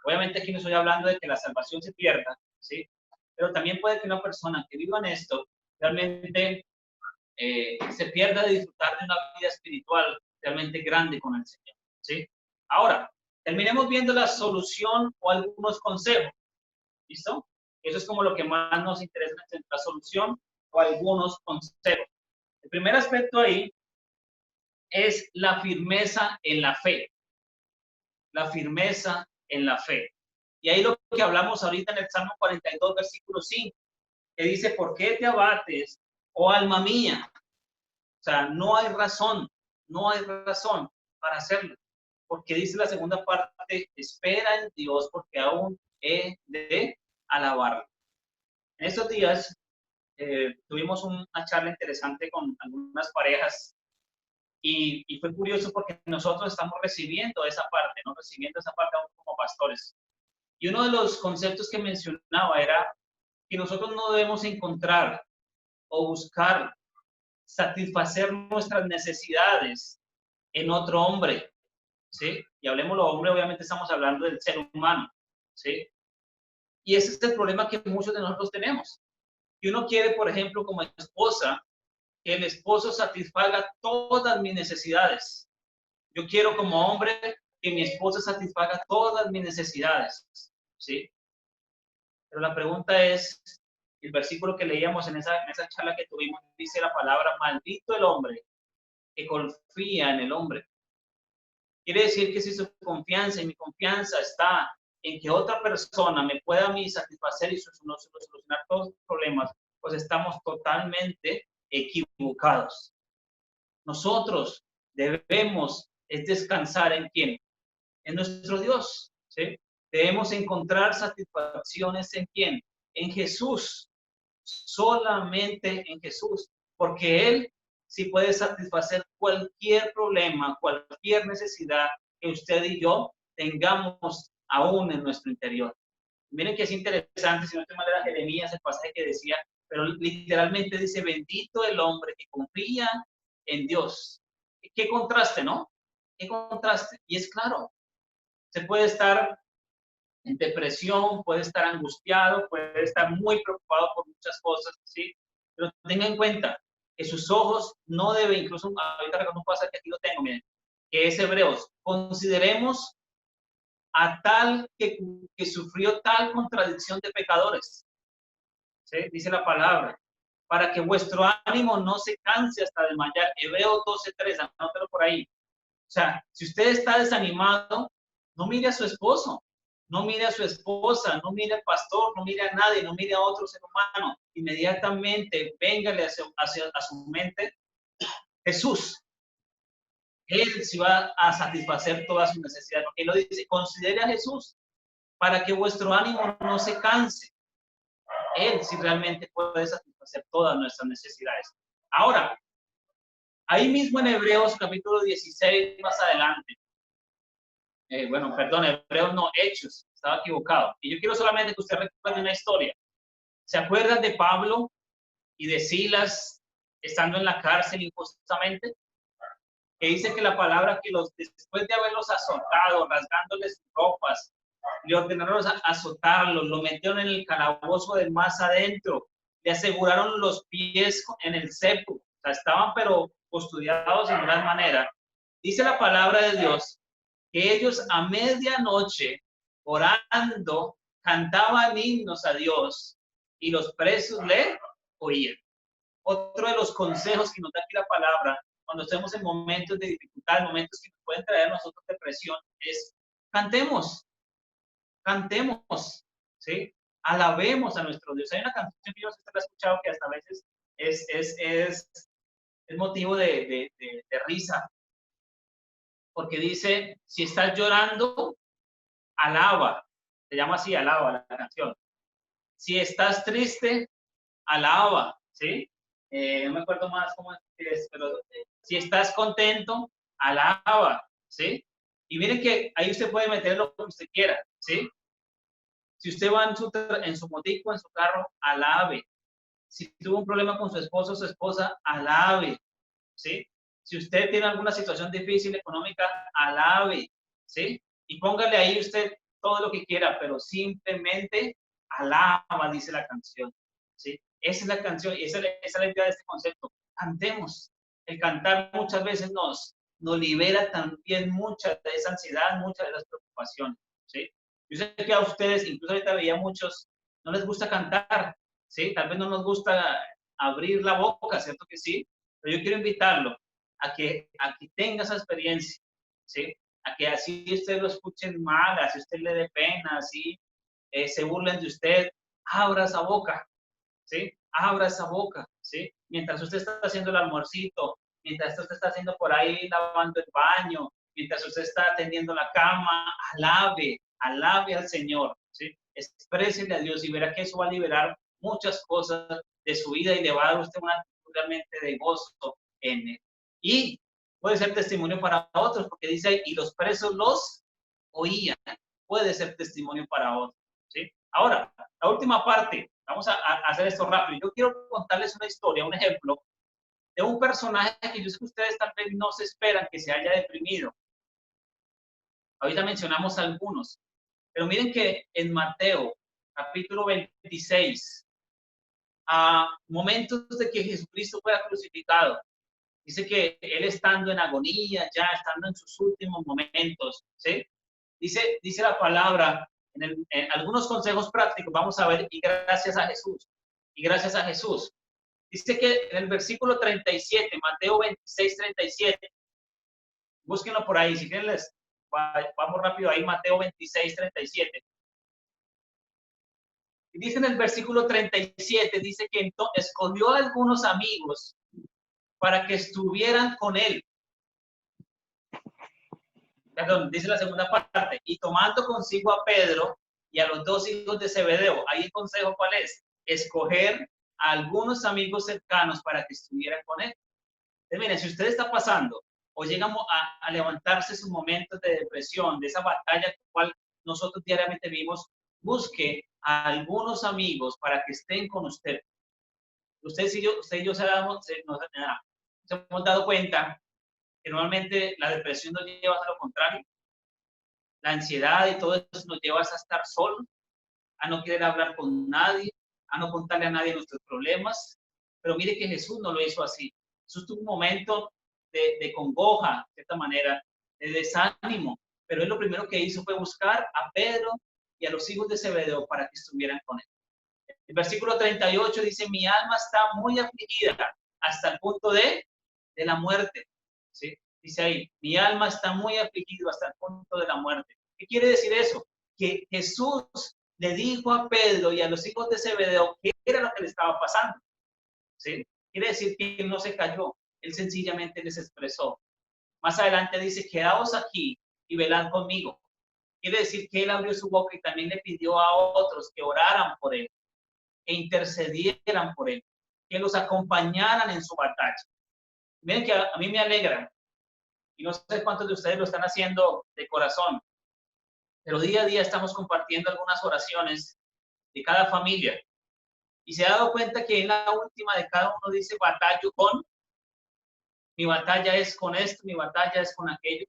Obviamente aquí no estoy hablando de que la salvación se pierda, ¿sí? Pero también puede que una persona que viva en esto realmente se pierda de disfrutar de una vida espiritual realmente grande con el Señor, ¿sí? Ahora, terminemos viendo la solución o algunos consejos, ¿listo? Eso es como lo que más nos interesa, la solución o algunos consejos. El primer aspecto ahí es la firmeza en la fe. La firmeza en la fe. Y ahí lo que hablamos ahorita en el Salmo 42, versículo 5, que dice, ¿por qué te abates, oh alma mía? O sea, no hay razón para hacerlo. Porque dice la segunda parte, espera en Dios porque aún he de alabarlo. En estos días tuvimos una charla interesante con algunas parejas y fue curioso porque nosotros estamos recibiendo esa parte, ¿no? Recibiendo esa parte aún como pastores. Y uno de los conceptos que mencionaba era que nosotros no debemos encontrar o buscar satisfacer nuestras necesidades en otro hombre, ¿sí? Y hablemos de hombre, obviamente estamos hablando del ser humano, ¿sí? Y ese es el problema que muchos de nosotros tenemos. Y uno quiere, por ejemplo, como esposa, que el esposo satisfaga todas mis necesidades. Yo quiero como hombre que mi esposa satisfaga todas mis necesidades, ¿sí? Pero la pregunta es, el versículo que leíamos en esa charla que tuvimos, dice la palabra, maldito el hombre que confía en el hombre. Quiere decir que si su confianza y mi confianza está en que otra persona me pueda a mí satisfacer y solucionar todos los problemas, pues estamos totalmente equivocados. Nosotros debemos descansar en ¿quién? En nuestro Dios, ¿sí? Debemos encontrar satisfacciones en ¿quién? En Jesús, solamente en Jesús, porque Él sí puede satisfacer cualquier problema, cualquier necesidad que usted y yo tengamos aún en nuestro interior. Miren que es interesante, si no estoy mal era Jeremías, el pasaje que decía, pero literalmente dice, bendito el hombre que confía en Dios. Qué contraste, ¿no? Qué contraste. Y es claro, se puede estar en depresión, puede estar angustiado, puede estar muy preocupado por muchas cosas, ¿sí? Pero tenga en cuenta que sus ojos no deben, incluso ahorita recuerdo un pasaje que aquí lo tengo, miren, que es Hebreos, consideremos a tal que sufrió tal contradicción de pecadores, ¿sí? Dice la palabra, para que vuestro ánimo no se canse hasta desmayar. Hebreos 12:3, anótalo por ahí. O sea, si usted está desanimado, no mire a su esposo, No mire a su esposa, no mire al pastor, no mire a nadie, no mire a otro ser humano. Inmediatamente véngale a su mente Jesús. Él sí va a satisfacer todas sus necesidades. Porque él lo dice, considere a Jesús para que vuestro ánimo no se canse. Él sí realmente puede satisfacer todas nuestras necesidades. Ahora, ahí mismo en Hebreos capítulo 16, más adelante, perdón, Hebreos no, Hechos, estaba equivocado. Y yo quiero solamente que usted recuerde una historia. ¿Se acuerdan de Pablo y de Silas estando en la cárcel injustamente? Que dice que la palabra que después de haberlos azotado, rasgándoles sus ropas, le ordenaron azotarlos, lo metieron en el calabozo del más adentro, le aseguraron los pies en el cepo, o sea, estaban pero custodiados en gran manera. Dice la palabra de Dios que ellos a medianoche, orando, cantaban himnos a Dios y los presos le oían. Otro de los consejos que nos da aquí la palabra, cuando estemos en momentos de dificultad, momentos que nos pueden traer a nosotros depresión, es cantemos, ¿sí? Alabemos a nuestro Dios. Hay una canción que yo sé que he escuchado que hasta a veces es motivo de risa, porque dice, si estás llorando, alaba, se llama así, alaba la canción. Si estás triste, alaba, ¿sí? No me acuerdo más cómo es, pero si estás contento, alaba, ¿sí? Y miren que ahí usted puede meter lo que usted quiera, ¿sí? Si usted va en su motico, en su carro, alabe. Si tuvo un problema con su esposo o su esposa, alabe, ¿sí? Si usted tiene alguna situación difícil económica, alabe, ¿sí? Y póngale ahí usted todo lo que quiera, pero simplemente alaba, dice la canción, ¿sí? Esa es la canción y esa es la idea de este concepto. Cantemos. El cantar muchas veces nos libera también mucha de esa ansiedad, muchas de las preocupaciones, ¿sí? Yo sé que a ustedes, incluso ahorita veía muchos, no les gusta cantar, ¿sí? Tal vez no nos gusta abrir la boca, ¿cierto que sí? Pero yo quiero invitarlo a que tenga esa experiencia, ¿sí? A que así usted lo escuchen mal, así usted le dé pena, así se burlen de usted, abra esa boca, ¿sí? Abra esa boca, ¿sí? Mientras usted está haciendo el almuercito, mientras usted está haciendo por ahí lavando el baño, mientras usted está atendiendo la cama, alabe al Señor, ¿sí? Exprésele a Dios y verá que eso va a liberar muchas cosas de su vida y le va a dar a usted una actitud realmente de gozo en él. Y puede ser testimonio para otros, porque dice, y los presos los oían. Puede ser testimonio para otros, ¿sí? Ahora, la última parte, vamos a hacer esto rápido. Yo quiero contarles una historia, un ejemplo de un personaje que yo sé que ustedes tal vez no se esperan que se haya deprimido. Ahorita mencionamos algunos, pero miren que en Mateo, capítulo 26, a momentos de que Jesucristo fuera crucificado, dice que él estando en agonía, ya estando en sus últimos momentos, ¿sí? Dice la palabra, en algunos consejos prácticos, vamos a ver, y gracias a Jesús. Dice que en el versículo 37, Mateo 26, 37, búsquenlo por ahí, si quieren vamos rápido ahí, Mateo 26, 37. Y dice en el versículo 37, dice que entonces escogió a algunos amigos para que estuvieran con él. Perdón, dice la segunda parte, y tomando consigo a Pedro y a los dos hijos de Zebedeo. Ahí el consejo, ¿cuál es? Escoger a algunos amigos cercanos para que estuvieran con él. Entonces, miren, si usted está pasando o llegamos a levantarse sus momentos de depresión, de esa batalla cual nosotros diariamente vivimos, busque a algunos amigos para que estén con usted. Usted y yo nos hemos dado cuenta que normalmente la depresión nos lleva a lo contrario. La ansiedad y todo eso nos lleva a estar solos, a no querer hablar con nadie, a no contarle a nadie nuestros problemas. Pero mire que Jesús no lo hizo así. Jesús tuvo un momento de congoja, de cierta manera, de desánimo. Pero él lo primero que hizo fue buscar a Pedro y a los hijos de Zebedeo para que estuvieran con él. El versículo 38 dice, mi alma está muy afligida hasta el punto de la muerte. ¿Sí? Dice ahí, mi alma está muy afligida hasta el punto de la muerte. ¿Qué quiere decir eso? que Jesús le dijo a Pedro y a los hijos de Zebedeo qué era lo que le estaba pasando. ¿Sí? Quiere decir que él no se cayó, él sencillamente les expresó. Más adelante dice, quedaos aquí y velad conmigo. Quiere decir que él abrió su boca y también le pidió a otros que oraran por él, que intercedieran por él, que los acompañaran en su batalla. Miren que a mí me alegra, y no sé cuántos de ustedes lo están haciendo de corazón, pero día a día estamos compartiendo algunas oraciones de cada familia. Y se ha dado cuenta que en la última de cada uno dice, batallo con, mi batalla es con esto, mi batalla es con aquello.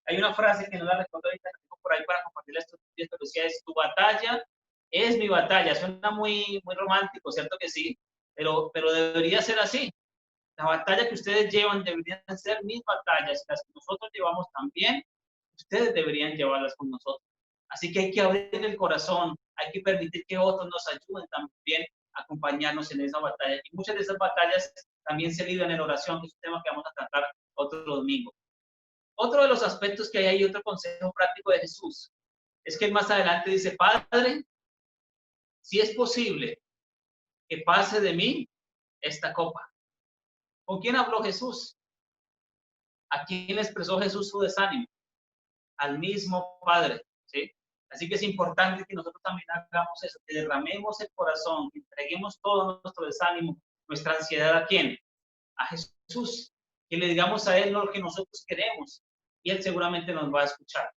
Hay una frase que no la recuerdo ahorita, la tengo por ahí para compartirla estos días, pero decía, es tu batalla, es mi batalla. Suena muy, muy romántico, ¿cierto que sí? Pero debería ser así. La batalla que ustedes llevan deberían ser mis batallas, las que nosotros llevamos también, ustedes deberían llevarlas con nosotros. Así que hay que abrir el corazón, hay que permitir que otros nos ayuden también a acompañarnos en esa batalla. Y muchas de esas batallas también se libran en oración, que es un tema que vamos a tratar otro domingo. Otro de los aspectos que hay otro consejo práctico de Jesús, es que él más adelante dice, Padre, si es posible que pase de mí esta copa. ¿Con quién habló Jesús? ¿A quién expresó Jesús su desánimo? Al mismo Padre, ¿sí? Así que es importante que nosotros también hagamos eso, que derramemos el corazón, que entreguemos todo nuestro desánimo, nuestra ansiedad, ¿a quién? A Jesús, que le digamos a Él lo que nosotros queremos, y Él seguramente nos va a escuchar.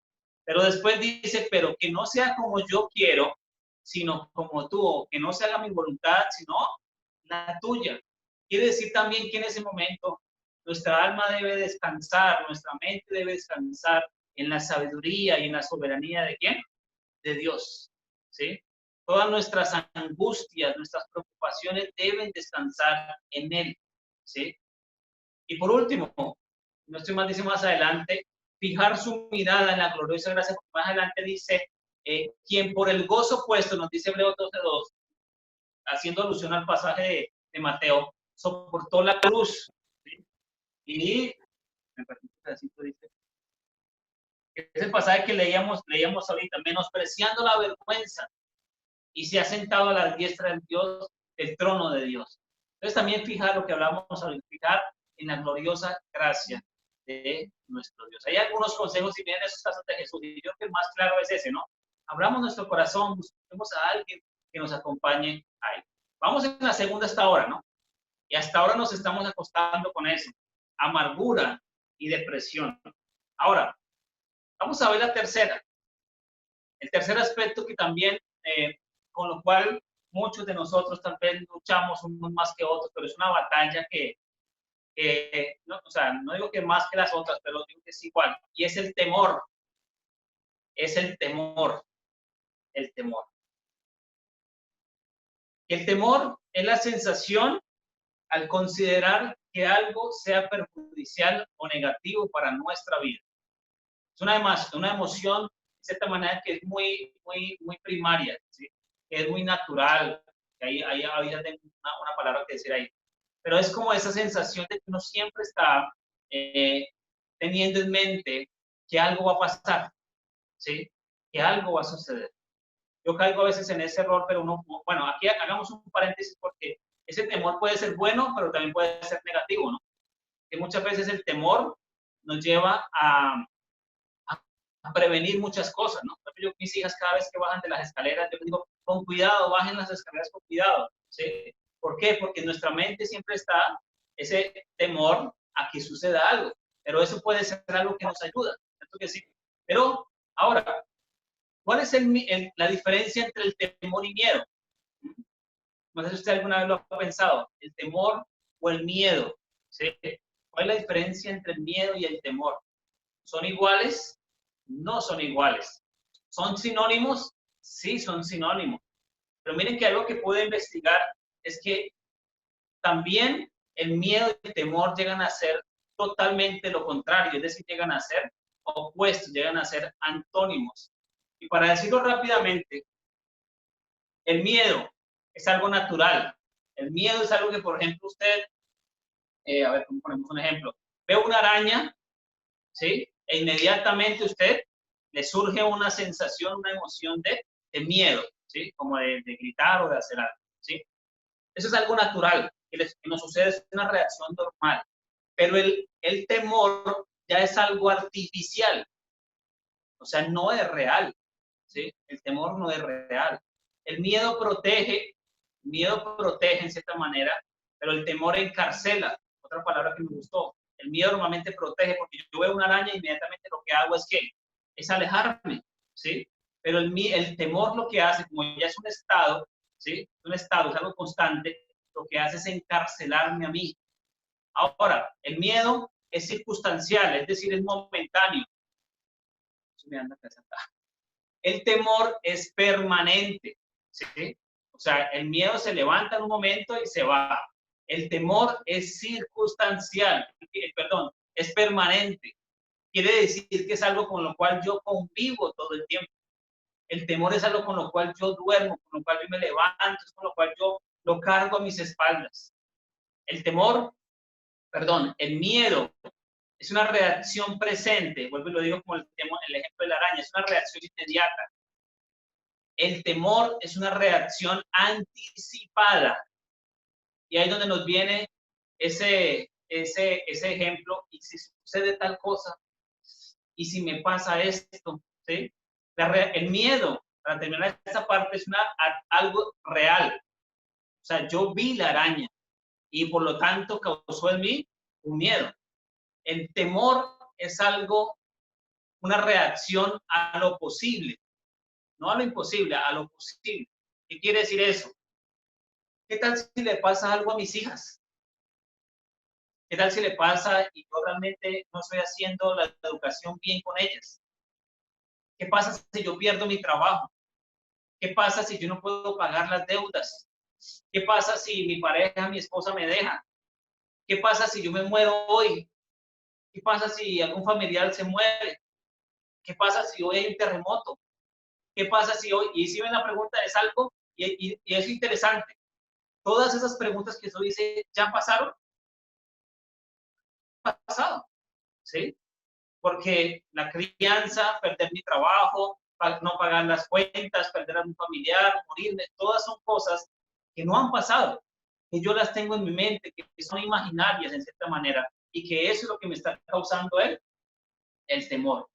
Pero después dice, pero que no sea como yo quiero, sino como tú, o que no se haga mi voluntad, sino la tuya. Quiere decir también que en ese momento nuestra alma debe descansar, nuestra mente debe descansar en la sabiduría y en la soberanía ¿de quién? De Dios, ¿sí? Todas nuestras angustias, nuestras preocupaciones deben descansar en Él, ¿sí? Y por último, no estoy mal, dice más adelante, fijar su mirada en la gloriosa gracia, porque más adelante dice, quien por el gozo puesto, nos dice Hebreos 12:2, haciendo alusión al pasaje de Mateo, soportó la cruz, ¿sí? Y, me parece un pedacito, dice, es el pasaje que leíamos ahorita, menospreciando la vergüenza, y se ha sentado a la diestra del Dios, el trono de Dios. Entonces también fijar lo que hablamos ahorita, fijar en la gloriosa gracia de nuestro Dios. Hay algunos consejos, si vienen esos casos de Jesús, y yo creo que el más claro es ese, ¿no? Abramos nuestro corazón, busquemos a alguien que nos acompañe ahí. Vamos en la segunda hasta ahora, ¿no? Y hasta ahora nos estamos acostando con eso, amargura y depresión. Ahora, vamos a ver la tercera. El tercer aspecto que también, con lo cual muchos de nosotros también luchamos unos más que otros, pero es una batalla que no, o sea, no digo que más que las otras, pero digo que es igual. Y es el temor. Es el temor. El temor. El temor es la sensación al considerar que algo sea perjudicial o negativo para nuestra vida. Es una emoción, de cierta manera, que es muy primaria, ¿sí? Que es muy natural. Ahí había una palabra que decir ahí. Pero es como esa sensación de que uno siempre está teniendo en mente que algo va a pasar, ¿sí? Que algo va a suceder. Yo caigo a veces en ese error, pero bueno, aquí hagamos un paréntesis porque ese temor puede ser bueno, pero también puede ser negativo, ¿no? Que muchas veces el temor nos lleva a prevenir muchas cosas, ¿no? Por ejemplo, mis hijas cada vez que bajan de las escaleras, yo les digo, con cuidado, bajen las escaleras con cuidado, ¿sí? ¿Por qué? Porque en nuestra mente siempre está ese temor a que suceda algo, pero eso puede ser algo que nos ayuda, ¿cierto que sí? Pero ahora, ¿cuál es la diferencia entre el temor y miedo? No sé si usted alguna vez lo ha pensado, el temor o el miedo, ¿sí? ¿Cuál es la diferencia entre el miedo y el temor? ¿Son iguales? No son iguales. ¿Son sinónimos? Sí, son sinónimos. Pero miren que algo que puedo investigar es que también el miedo y el temor llegan a ser totalmente lo contrario, es decir, llegan a ser opuestos, llegan a ser antónimos. Y para decirlo rápidamente, el miedo es algo natural. El miedo es algo que, por ejemplo, usted, a ver, ¿cómo ponemos un ejemplo? Ve una araña, ¿sí? E inmediatamente usted le surge una sensación, una emoción de miedo, ¿sí? Como de gritar o de hacer algo, ¿sí? Eso es algo natural, que nos sucede, es una reacción normal. Pero el temor ya es algo artificial, o sea, no es real, ¿sí? El temor no es real. El miedo protege en cierta manera, pero el temor encarcela, otra palabra que me gustó. El miedo normalmente protege, porque yo veo una araña y inmediatamente lo que hago es que es alejarme, ¿sí? Pero el temor lo que hace, como ya es un estado, ¿sí? Un estado, es algo constante, lo que hace es encarcelarme a mí. Ahora, el miedo es circunstancial, es decir, es momentáneo. El temor es permanente, ¿sí? O sea, el miedo se levanta en un momento y se va. El temor es circunstancial, perdón, es permanente. Quiere decir que es algo con lo cual yo convivo todo el tiempo. El temor es algo con lo cual yo duermo, con lo cual yo me levanto, con lo cual yo lo cargo a mis espaldas. El temor, perdón, el miedo es una reacción presente, vuelvo y lo digo como el ejemplo de la araña, es una reacción inmediata. El temor es una reacción anticipada. Y ahí es donde nos viene ese ejemplo, y si sucede tal cosa, y si me pasa esto, ¿sí? El miedo, para terminar esta parte, es algo real. O sea, yo vi la araña y por lo tanto causó en mí un miedo. El temor es algo, una reacción a lo posible, no a lo imposible, a lo posible. ¿Qué quiere decir eso? ¿Qué tal si le pasa algo a mis hijas? ¿Qué tal si le pasa y yo realmente no estoy haciendo la educación bien con ellas? ¿Qué pasa si yo pierdo mi trabajo? ¿Qué pasa si yo no puedo pagar las deudas? ¿Qué pasa si mi pareja, mi esposa me deja? ¿Qué pasa si yo me muero hoy? ¿Qué pasa si algún familiar se muere? ¿Qué pasa si hoy hay un terremoto? ¿Qué pasa si hoy? Y si ven la pregunta es algo, y es interesante. Todas esas preguntas que usted dice, ¿ya pasaron? Pasado, ¿sí? Porque la crianza, perder mi trabajo, no pagar las cuentas, perder a un familiar, morirme, todas son cosas que no han pasado, que yo las tengo en mi mente, que son imaginarias en cierta manera, y que eso es lo que me está causando el temor.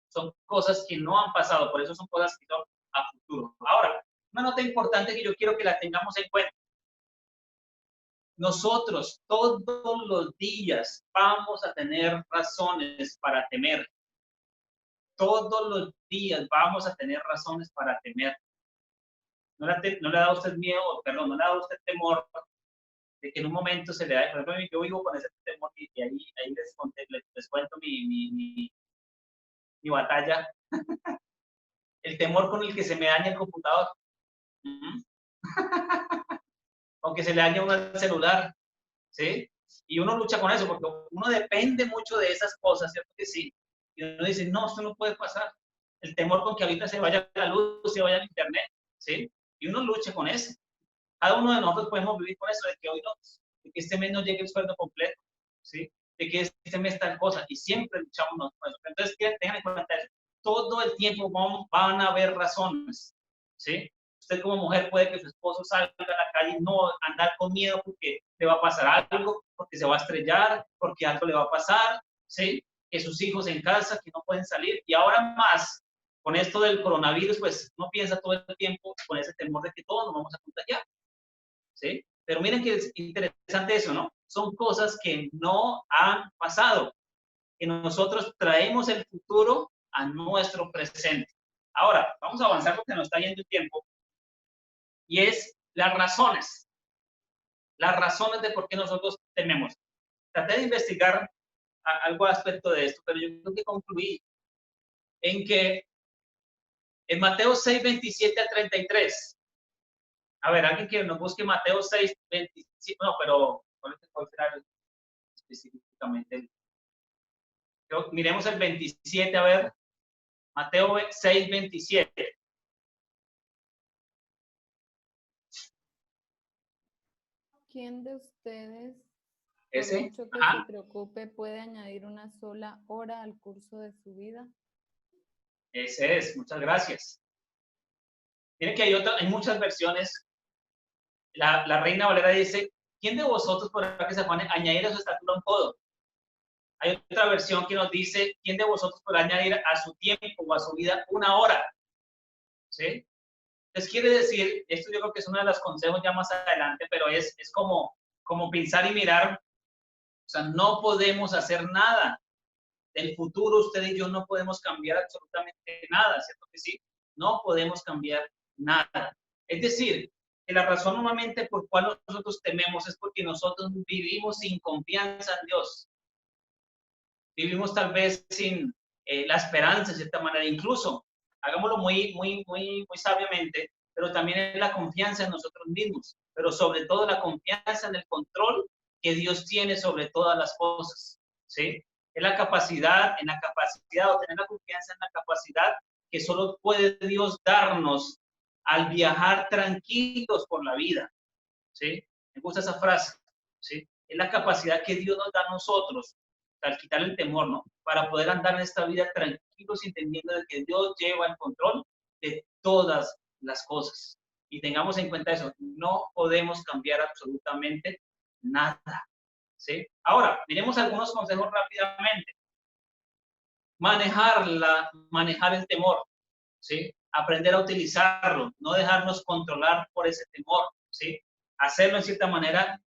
Son cosas que no han pasado, por eso son cosas que son a futuro. Ahora, una nota importante que yo quiero que la tengamos en cuenta. Nosotros todos los días vamos a tener razones para temer. Todos los días vamos a tener razones para temer. No le da a usted miedo, perdón, no le da a usted temor de que en un momento se le da, por ejemplo, yo vivo con ese temor y ahí les cuento mi batalla, el temor con el que se me daña el computador, aunque se le daña uno el celular, ¿sí? Y uno lucha con eso porque uno depende mucho de esas cosas, ¿cierto que sí? Y uno dice, no, esto no puede pasar. El temor con que ahorita se vaya la luz, se vaya el internet, ¿sí? Y uno lucha con eso. Cada uno de nosotros podemos vivir con eso, de que hoy no, de que este mes no llegue el sueldo completo, ¿sí? De que este mes tal cosa, y siempre luchamos con eso. Entonces, tengan en cuenta eso. Todo el tiempo van a haber razones, ¿sí? Usted como mujer puede que su esposo salga a la calle y no andar con miedo porque le va a pasar algo, porque se va a estrellar, porque algo le va a pasar, ¿sí? Que sus hijos en casa, que no pueden salir, y ahora más, con esto del coronavirus, pues no piensa todo el tiempo con ese temor de que todos nos vamos a contagiar, ¿sí? Pero miren que es interesante eso, ¿no? Son cosas que no han pasado, que nosotros traemos el futuro a nuestro presente. Ahora, vamos a avanzar porque nos está yendo el tiempo, y es las razones de por qué nosotros tememos. Traté de investigar algo aspecto de esto, pero yo creo que concluí en que en Mateo 6, 27 a 33, a ver, alguien que nos busque Mateo 6, 27, no, pero ¿cuál será específicamente? Miremos el 27, a ver, Mateo 6, 27. ¿Quién de ustedes, por Ese, mucho que ajá. se preocupe, puede añadir una sola hora al curso de su vida? Ese es, muchas gracias. Miren que hay muchas versiones. La Reina Valera dice, ¿quién de vosotros podrá que se pone añadir a su estatura un codo? Hay otra versión que nos dice, ¿quién de vosotros podrá añadir a su tiempo o a su vida una hora? ¿Sí? Entonces quiere decir, esto yo creo que es uno de los consejos ya más adelante, pero es como pensar y mirar, o sea, no podemos hacer nada. Del futuro usted y yo no podemos cambiar absolutamente nada, ¿cierto que sí? No podemos cambiar nada. Es decir, que la razón normalmente por cual nosotros tememos es porque nosotros vivimos sin confianza en Dios. Vivimos tal vez sin la esperanza de cierta manera, incluso, hagámoslo muy sabiamente, pero también es la confianza en nosotros mismos, pero sobre todo la confianza en el control que Dios tiene sobre todas las cosas, ¿sí? Es la capacidad, o tener la confianza en la capacidad que solo puede Dios darnos al viajar tranquilos por la vida, ¿sí? Me gusta esa frase, ¿sí? Es la capacidad que Dios nos da a nosotros al quitar el temor, ¿no? Para poder andar en esta vida tranquilos, entendiendo de que Dios lleva el control de todas las cosas. Y tengamos en cuenta eso, no podemos cambiar absolutamente nada, ¿sí? Ahora, miremos algunos consejos rápidamente. Manejar el temor, ¿sí? Aprender a utilizarlo, no dejarnos controlar por ese temor, ¿sí? Hacerlo en cierta manera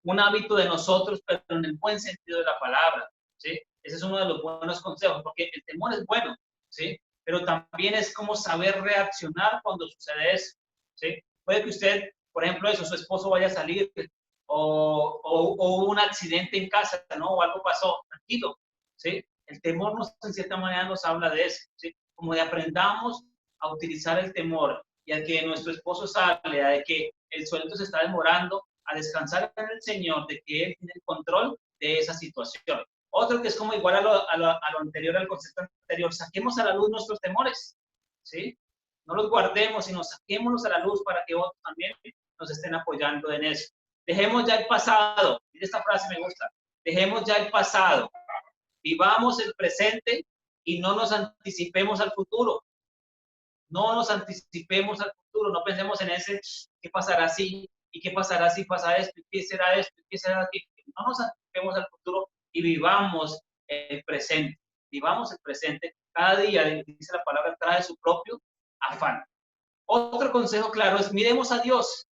un hábito de nosotros, pero en el buen sentido de la palabra, ¿sí? Ese es uno de los buenos consejos, porque el temor es bueno, ¿sí? Pero también es como saber reaccionar cuando sucede eso, ¿sí? Puede que usted, por ejemplo, eso, su esposo vaya a salir o un accidente en casa, ¿no? O algo pasó, tranquilo, ¿sí? El temor en cierta manera nos habla de eso, ¿sí? Como de aprendamos a utilizar el temor y a que nuestro esposo sale, a de que el sueldo se está demorando, a descansar en el Señor, de que Él tiene el control de esa situación. Otro que es como igual a lo anterior, al concepto anterior, saquemos a la luz nuestros temores, ¿sí? No los guardemos, sino saquémoslos a la luz para que otros también nos estén apoyando en eso. Dejemos ya el pasado, y esta frase me gusta, dejemos ya el pasado, vivamos el presente y no nos anticipemos al futuro. No nos anticipemos al futuro, no pensemos en ese, ¿qué pasará si? ¿Y qué pasará si pasa esto? ¿Y qué será esto? ¿Y qué será aquello? No nos anticipemos al futuro y vivamos el presente. Vivamos el presente. Cada día, dice la palabra, trae su propio afán. Otro consejo claro es, miremos a Dios.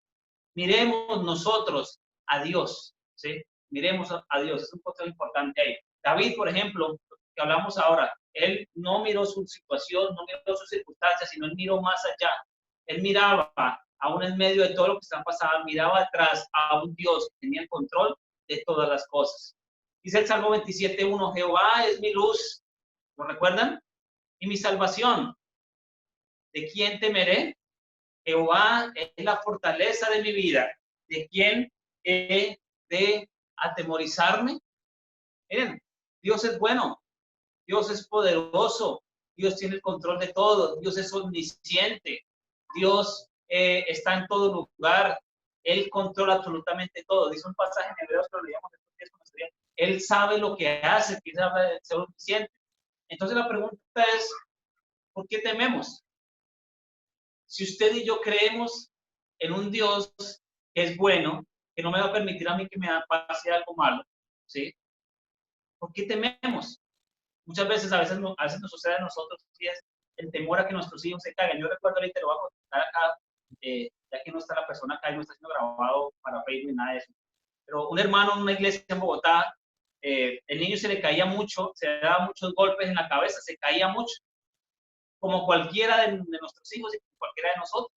Miremos nosotros a Dios, ¿sí? Miremos a Dios, es un consejo importante ahí. David, por ejemplo, que hablamos ahora, él no miró su situación, no miró sus circunstancias, sino él miró más allá. Él miraba, aún en medio de todo lo que está pasando, miraba atrás a un Dios que tenía el control de todas las cosas. Dice el Salmo 27:1, Jehová es mi luz, ¿lo recuerdan? Y mi salvación. ¿De quién temeré? Jehová es la fortaleza de mi vida. ¿De quién he de atemorizarme? Miren, Dios es bueno, Dios es poderoso, Dios tiene el control de todo, Dios es omnisciente, Dios está en todo lugar, Él controla absolutamente todo. Dice un pasaje en Hebreos que lo leíamos estos días, Él sabe lo que hace, que habla de ser omnisciente. Entonces la pregunta es, ¿por qué tememos? Si usted y yo creemos en un Dios que es bueno, que no me va a permitir a mí que me pase algo malo, ¿sí? ¿Por qué tememos? Muchas veces, a veces nos sucede a nosotros, y es el temor a que nuestros hijos se caigan. Yo recuerdo ahorita, lo voy a contar acá, ya que no está la persona acá y no está siendo grabado para Facebook ni nada de eso. Pero un hermano en una iglesia en Bogotá, el niño se le caía mucho, se le daba muchos golpes en la cabeza, se caía mucho, como cualquiera de nuestros hijos y cualquiera de nosotros.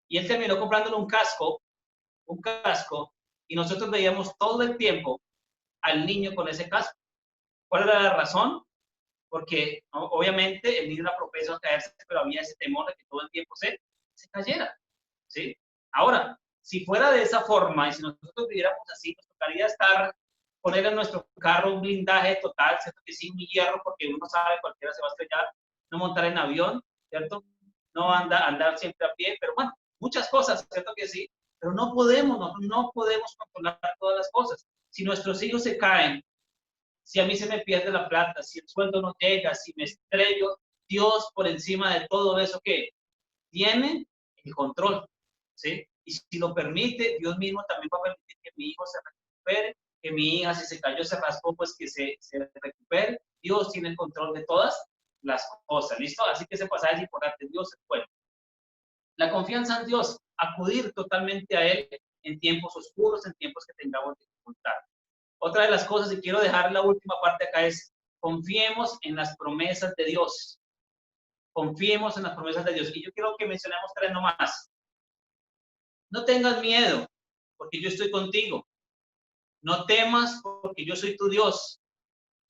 Y él terminó comprándole un casco, y nosotros veíamos todo el tiempo al niño con ese casco. ¿Cuál era la razón? Porque obviamente el niño era propenso a caerse, pero había ese temor de que todo el tiempo se cayera, ¿sí? Ahora, si fuera de esa forma y si nosotros viviéramos así, nos tocaría poner en nuestro carro un blindaje total, ¿cierto? Que sin hierro, porque uno sabe cualquiera se va a estrellar, no montar en avión, ¿cierto? No andar siempre a pie, pero bueno, muchas cosas, ¿cierto que sí? Pero no podemos controlar todas las cosas. Si nuestros hijos se caen, si a mí se me pierde la plata, si el sueldo no llega, si me estrello, Dios por encima de todo eso que tiene el control, ¿sí? Y si lo permite, Dios mismo también va a permitir que mi hijo se recupere, que mi hija, si se cayó, se raspó, pues que se recupere. Dios tiene el control de todas las cosas, ¿listo? Así que ese pasaje es importante, Dios es bueno. La confianza en Dios, acudir totalmente a Él en tiempos oscuros, en tiempos que tengamos dificultad. Otra de las cosas, y quiero dejar la última parte acá, es confiemos en las promesas de Dios. Confiemos en las promesas de Dios. Y yo quiero que mencionemos 3 nomás. No tengas miedo, porque yo estoy contigo. No temas, porque yo soy tu Dios.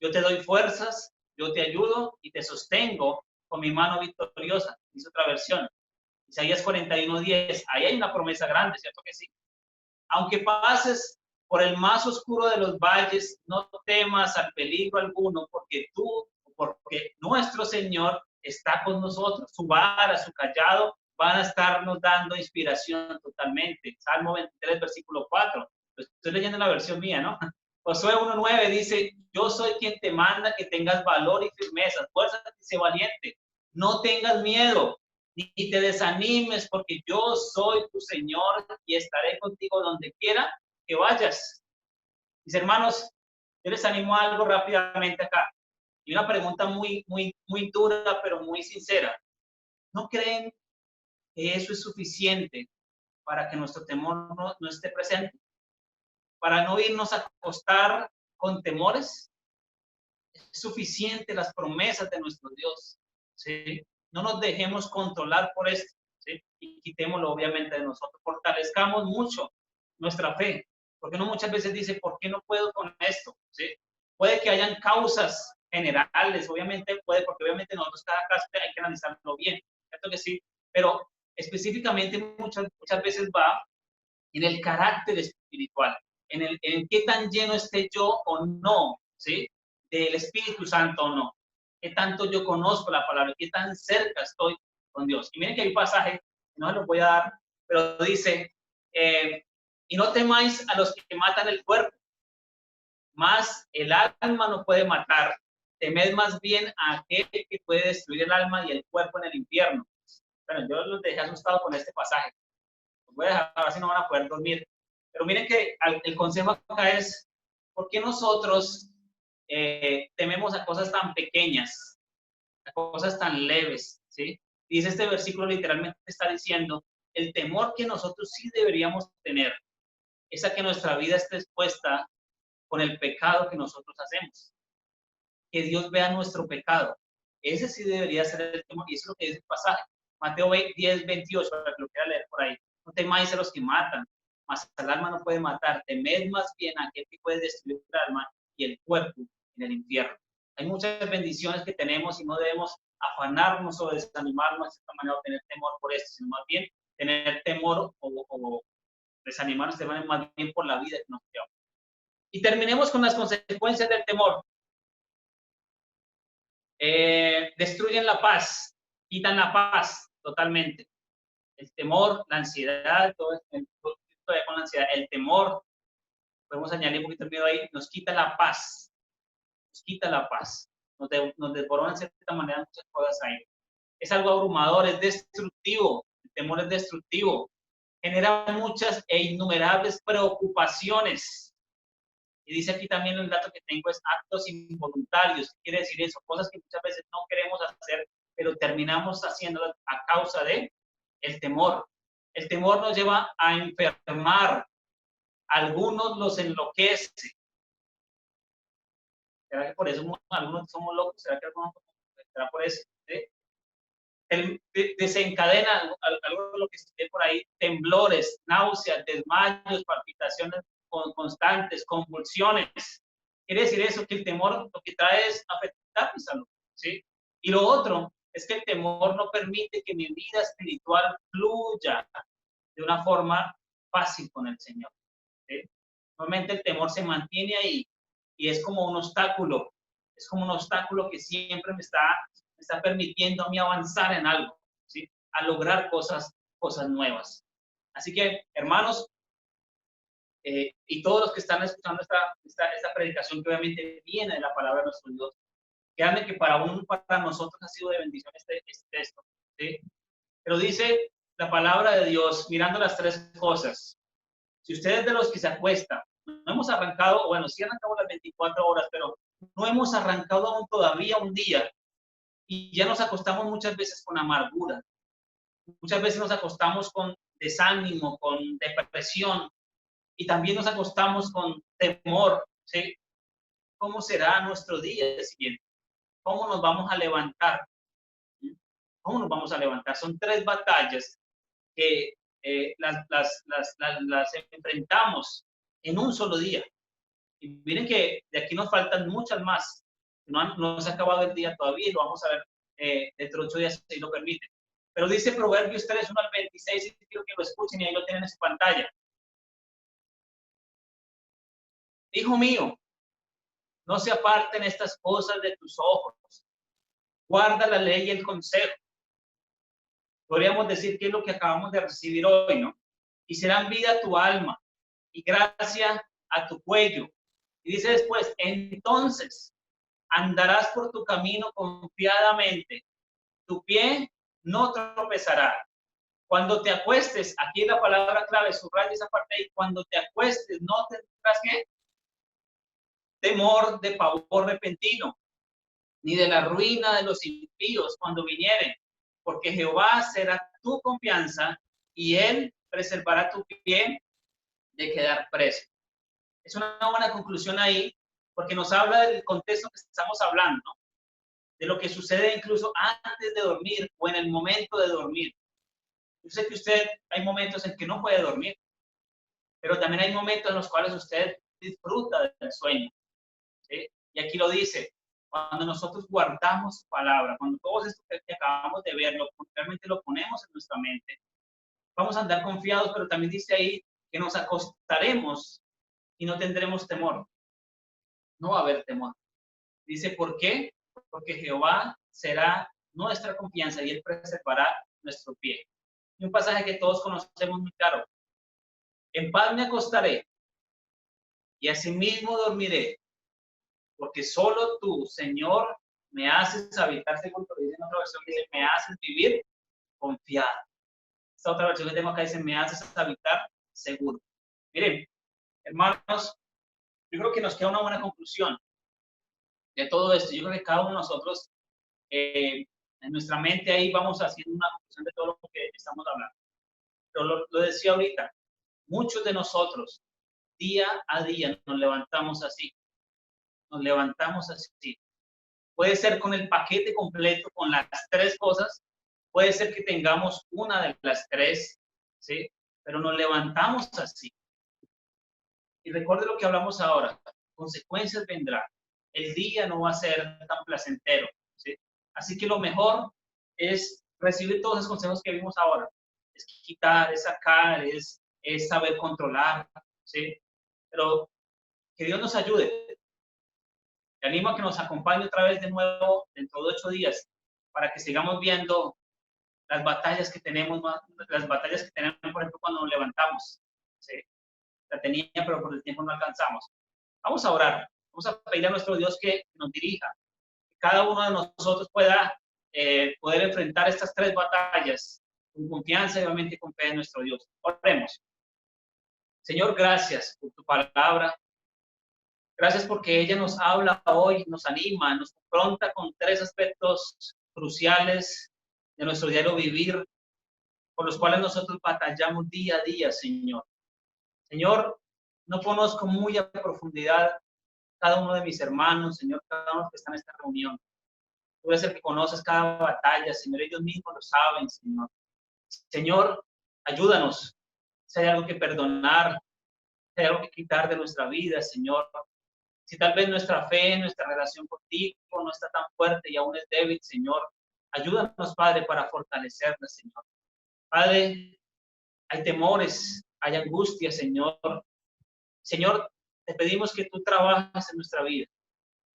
Yo te doy fuerzas, yo te ayudo y te sostengo con mi mano victoriosa. Dice otra versión. Isaías 41:10. Ahí hay una promesa grande, ¿cierto que sí? Aunque pases por el más oscuro de los valles, no temas al peligro alguno, porque nuestro Señor está con nosotros. Su vara, su callado van a estarnos dando inspiración totalmente. Salmo 23, versículo 4. Pues estoy leyendo la versión mía, ¿no? Josué 1:9 dice, yo soy quien te manda que tengas valor y firmeza, fuérzate y sé valiente. No tengas miedo, ni te desanimes, porque yo soy tu Señor y estaré contigo donde quiera que vayas. Mis hermanos, yo les animo a algo rápidamente acá. Y una pregunta muy dura, pero muy sincera. ¿No creen que eso es suficiente para que nuestro temor no esté presente? Para no irnos a acostar con temores. Es suficiente las promesas de nuestro Dios, ¿sí? No nos dejemos controlar por esto, ¿sí? Y quitémoslo obviamente de nosotros. Fortalezcamos mucho nuestra fe, porque uno muchas veces dice, ¿por qué no puedo con esto? ¿Sí? Puede que hayan causas generales, obviamente puede, porque obviamente nosotros cada caso hay que analizarlo bien, ¿cierto que sí? Pero específicamente muchas veces va en el carácter espiritual, en qué tan lleno esté yo o no, ¿sí? Del Espíritu Santo o no. Qué tanto yo conozco la palabra, qué tan cerca estoy con Dios. Y miren que hay un pasaje, no se los voy a dar, pero dice, y no temáis a los que matan el cuerpo, más el alma no puede matar. Temed más bien a aquel que puede destruir el alma y el cuerpo en el infierno. Bueno, yo los dejé asustados con este pasaje. Los voy a dejar, a ver si no van a poder dormir. Pero miren que el consejo acá es, ¿por qué nosotros tememos a cosas tan pequeñas, a cosas tan leves? ¿Sí? Dice este versículo, literalmente está diciendo, el temor que nosotros sí deberíamos tener es a que nuestra vida esté expuesta con el pecado que nosotros hacemos. Que Dios vea nuestro pecado. Ese sí debería ser el temor, y eso es lo que dice el pasaje. Mateo 10:28, para que lo quiera leer por ahí. No temáis a los que matan, mas el alma no puede matar. Temed más bien a aquel que puede destruir el alma y el cuerpo en el infierno. Hay muchas bendiciones que tenemos y no debemos afanarnos o desanimarnos de esta manera o tener temor por esto, sino más bien tener temor o desanimarnos más bien por la vida que nos llevamos. Y terminemos con las consecuencias del temor. Destruyen la paz, quitan la paz totalmente. El temor, la ansiedad, todo esto con la ansiedad, el temor, podemos añadir un poquito el miedo ahí, nos quita la paz, nos desborona en cierta manera muchas cosas ahí. Es algo abrumador, es destructivo, el temor es destructivo, genera muchas e innumerables preocupaciones. Y dice aquí también el dato que tengo es actos involuntarios. ¿Qué quiere decir eso? Cosas que muchas veces no queremos hacer, pero terminamos haciéndolas a causa de el temor. El temor nos lleva a enfermar. Algunos los enloquece. ¿Será que por eso algunos somos locos? ¿Será que algunos será por eso? ¿Sí? Desencadena algo de lo que estudié por ahí, temblores, náuseas, desmayos, palpitaciones constantes, convulsiones. Quiere decir eso, que el temor lo que trae es afectar mi salud, ¿sí? Y lo otro es que el temor no permite que mi vida espiritual fluya de una forma fácil con el Señor, ¿sí? Normalmente el temor se mantiene ahí y es como un obstáculo que siempre me está permitiendo a mí avanzar en algo, ¿sí? A lograr cosas nuevas. Así que, hermanos, y todos los que están escuchando esta predicación, que obviamente viene de la palabra de nuestro Dios, créanme que para nosotros ha sido de bendición este texto, ¿sí? Pero dice la palabra de Dios, mirando las tres cosas. Si ustedes de los que se acuestan, no hemos arrancado, bueno, sí arrancamos las 24 horas, pero no hemos arrancado aún todavía un día, y ya nos acostamos muchas veces con amargura, muchas veces nos acostamos con desánimo, con depresión, y también nos acostamos con temor, ¿sí? ¿Cómo será nuestro día siguiente? ¿Cómo nos vamos a levantar? ¿Cómo nos vamos a levantar? Son tres batallas que las enfrentamos en un solo día. Y miren que de aquí nos faltan muchas más. No se ha acabado el día todavía y lo vamos a ver dentro de 8 días, si lo permite. Pero dice Proverbios 3, 1 al 26, y quiero que lo escuchen y ahí lo tienen en su pantalla. Hijo mío, no se aparten estas cosas de tus ojos. Guarda la ley y el consejo. Podríamos decir que es lo que acabamos de recibir hoy, ¿no? Y serán vida a tu alma y gracia a tu cuello. Y dice después, entonces andarás por tu camino confiadamente. Tu pie no tropezará. Cuando te acuestes, aquí es la palabra clave, subraya esa parte ahí, cuando te acuestes no tendrás que temor de pavor repentino, ni de la ruina de los impíos cuando vinieren, porque Jehová será tu confianza y él preservará tu pie de quedar preso. Es una buena conclusión ahí, porque nos habla del contexto que estamos hablando, ¿no? De lo que sucede incluso antes de dormir o en el momento de dormir. Yo sé que usted, hay momentos en que no puede dormir, pero también hay momentos en los cuales usted disfruta del sueño, ¿sí? Y aquí lo dice, cuando nosotros guardamos palabra, cuando todo esto que acabamos de ver, realmente lo ponemos en nuestra mente, vamos a andar confiados, pero también dice ahí que nos acostaremos y no tendremos temor. No va a haber temor. Dice, ¿por qué? Porque Jehová será nuestra confianza y él preservará nuestro pie. Y un pasaje que todos conocemos muy claro. En paz me acostaré y asimismo dormiré, porque solo tú, Señor, me haces habitar, según lo dice en otra versión, dice, me haces vivir confiado. Esta otra versión que tengo acá dice, me haces habitar seguro. Miren, hermanos, yo creo que nos queda una buena conclusión de todo esto. Yo creo que cada uno de nosotros, en nuestra mente ahí vamos haciendo una conclusión de todo lo que estamos hablando. Pero lo decía ahorita, muchos de nosotros, día a día, nos levantamos así. Nos levantamos así. Puede ser con el paquete completo, con las tres cosas. Puede ser que tengamos una de las tres, ¿sí? Pero nos levantamos así. Y recuerde lo que hablamos ahora. Consecuencias vendrán. El día no va a ser tan placentero, ¿sí? Así que lo mejor es recibir todos esos consejos que vimos ahora. Es quitar, es sacar, es saber controlar, ¿sí? Pero que Dios nos ayude. Te animo a que nos acompañe otra vez de nuevo dentro de 8 días para que sigamos viendo las batallas que tenemos, por ejemplo, cuando nos levantamos, ¿sí? La tenía, pero por el tiempo no alcanzamos. Vamos a orar. Vamos a pedir a nuestro Dios que nos dirija. Que cada uno de nosotros pueda poder enfrentar estas tres batallas con confianza y obviamente con fe en nuestro Dios. Oremos. Señor, gracias por tu palabra. Gracias porque ella nos habla hoy, nos anima, nos confronta con tres aspectos cruciales de nuestro diario vivir, por los cuales nosotros batallamos día a día, Señor. Señor, no conozco muy a profundidad cada uno de mis hermanos, Señor, cada uno que está en esta reunión. Tú eres el que conoces cada batalla, Señor, ellos mismos lo saben, Señor. Señor, ayúdanos. Si hay algo que perdonar, si hay algo que quitar de nuestra vida, Señor. Si tal vez nuestra fe, nuestra relación contigo no está tan fuerte y aún es débil, Señor, ayúdanos, Padre, para fortalecerla, Señor. Padre, hay temores, hay angustia, Señor. Señor, te pedimos que tú trabajes en nuestra vida,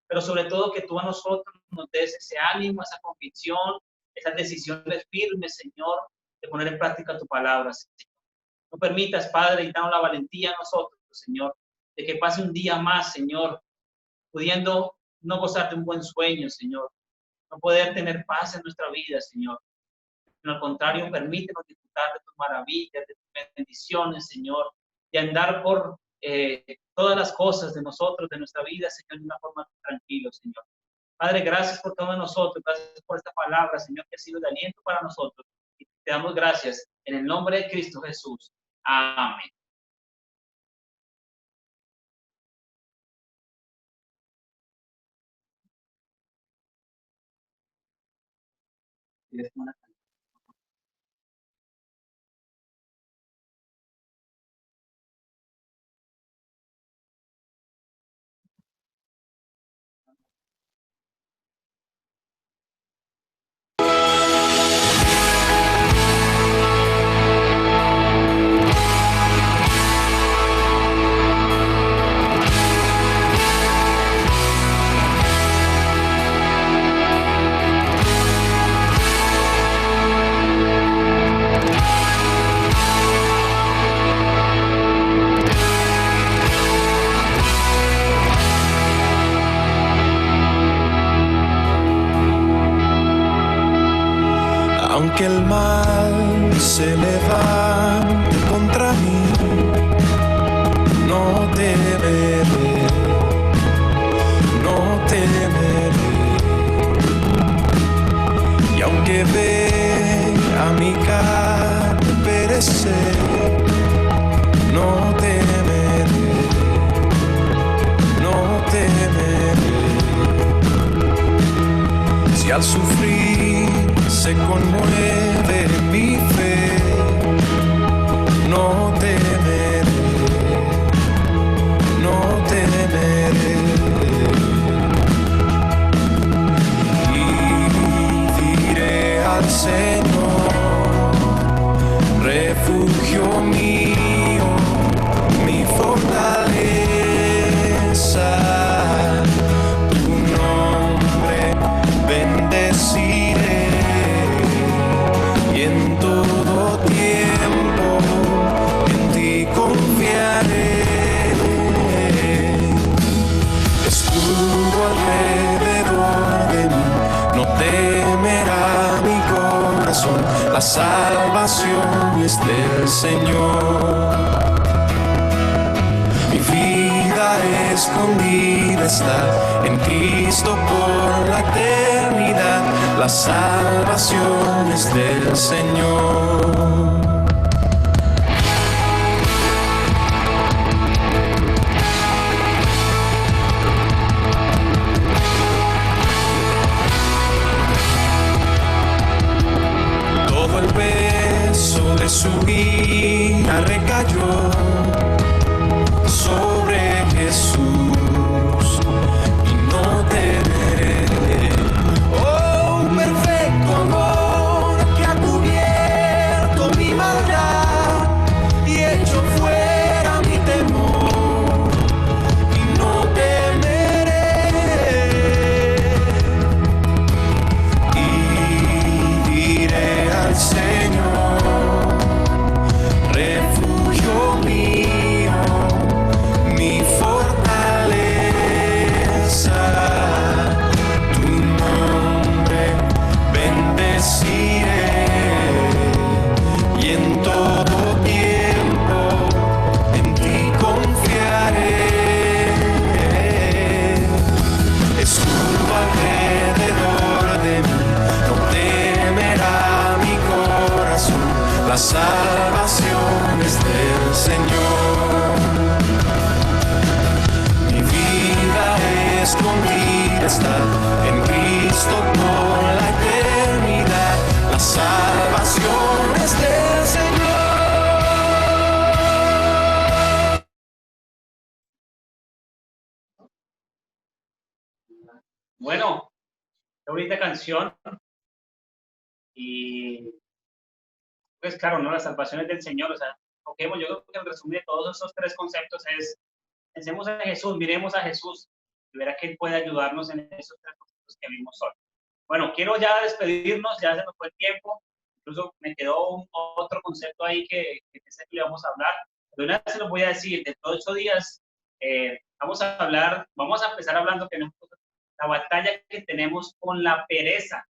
pero sobre todo que tú a nosotros nos des ese ánimo, esa convicción, esas decisiones firmes, Señor, de poner en práctica tu palabra, Señor. No permitas, Padre, y danos la valentía a nosotros Señor, de que pase un día más, Señor, pudiendo no gozar de un buen sueño, Señor, no poder tener paz en nuestra vida, Señor. No, al contrario, permítenos disfrutar de tus maravillas, de tus bendiciones, Señor, y andar por todas las cosas de nosotros, de nuestra vida, Señor, de una forma tranquila, Señor. Padre, gracias por todos nosotros, gracias por esta palabra, Señor, que ha sido de aliento para nosotros. Y te damos gracias en el nombre de Cristo Jesús. Amén. Aunque el mal se levante contra mí, no temeré, no temeré. Y aunque vea mi carne perecer, no temeré, no temeré. Si al sufrir se conmueve mi fe, no temeré, no temeré. Y diré al Señor, refugio mío, mi fortaleza, tu nombre bendeciré. Y en todo tiempo en ti confiaré. Escudo alrededor de mí, no temerá mi corazón. La salvación es del Señor. Mi vida escondida está en Cristo por la eternidad. La salvación es del Señor. Todo el peso de su vida recayó sobre Jesús y no temeré. Oh, un perfecto amor que ha cubierto mi maldad y hecho fuera mi temor y no temeré. Y diré al Señor, refugio mío, mi fortaleza, tu nombre bendeciré. Y en todo tiempo en ti confiaré. Escudo alrededor de mí, no temerá mi corazón. La salvación es del Señor. Mi vida escondida está en Cristo por la eternidad. La salvación es del Señor. Bueno, qué bonita canción. Y pues claro, ¿no? La salvación es del Señor. O sea, yo creo que el resumen de todos esos tres conceptos es: pensemos en Jesús, miremos a Jesús y verá que Él puede ayudarnos en esos tres conceptos que vimos hoy. Bueno, quiero ya despedirnos, ya se nos fue el tiempo. Incluso me quedó otro concepto ahí que pensé que le vamos a hablar. De una vez se los voy a decir, dentro de 8 días vamos a empezar hablando que la batalla que tenemos con la pereza.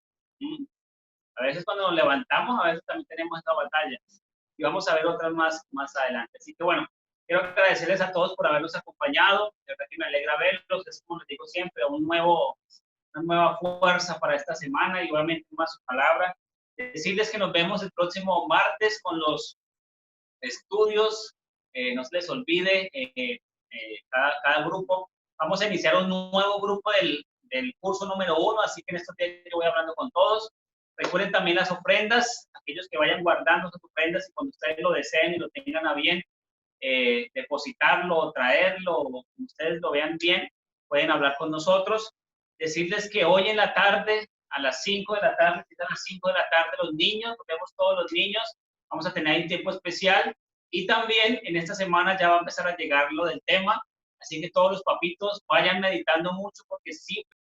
A veces cuando nos levantamos, a veces también tenemos esta batalla. Y vamos a ver otras más adelante. Así que bueno, quiero agradecerles a todos por habernos acompañado. De verdad que me alegra verlos. Es como les digo siempre, una nueva fuerza para esta semana y obviamente más su palabra. Decirles que nos vemos el próximo martes con los estudios. No se les olvide, cada grupo. Vamos a iniciar un nuevo grupo del curso número 1, así que en estos días yo voy hablando con todos. Recuerden también las ofrendas, aquellos que vayan guardando sus ofrendas y cuando ustedes lo deseen y lo tengan a bien, depositarlo o traerlo, o como ustedes lo vean bien, pueden hablar con nosotros. Decirles que hoy en la tarde, a las 5 de la tarde, los niños, vemos todos los niños, vamos a tener un tiempo especial. Y también en esta semana ya va a empezar a llegar lo del tema, así que todos los papitos vayan meditando mucho porque sí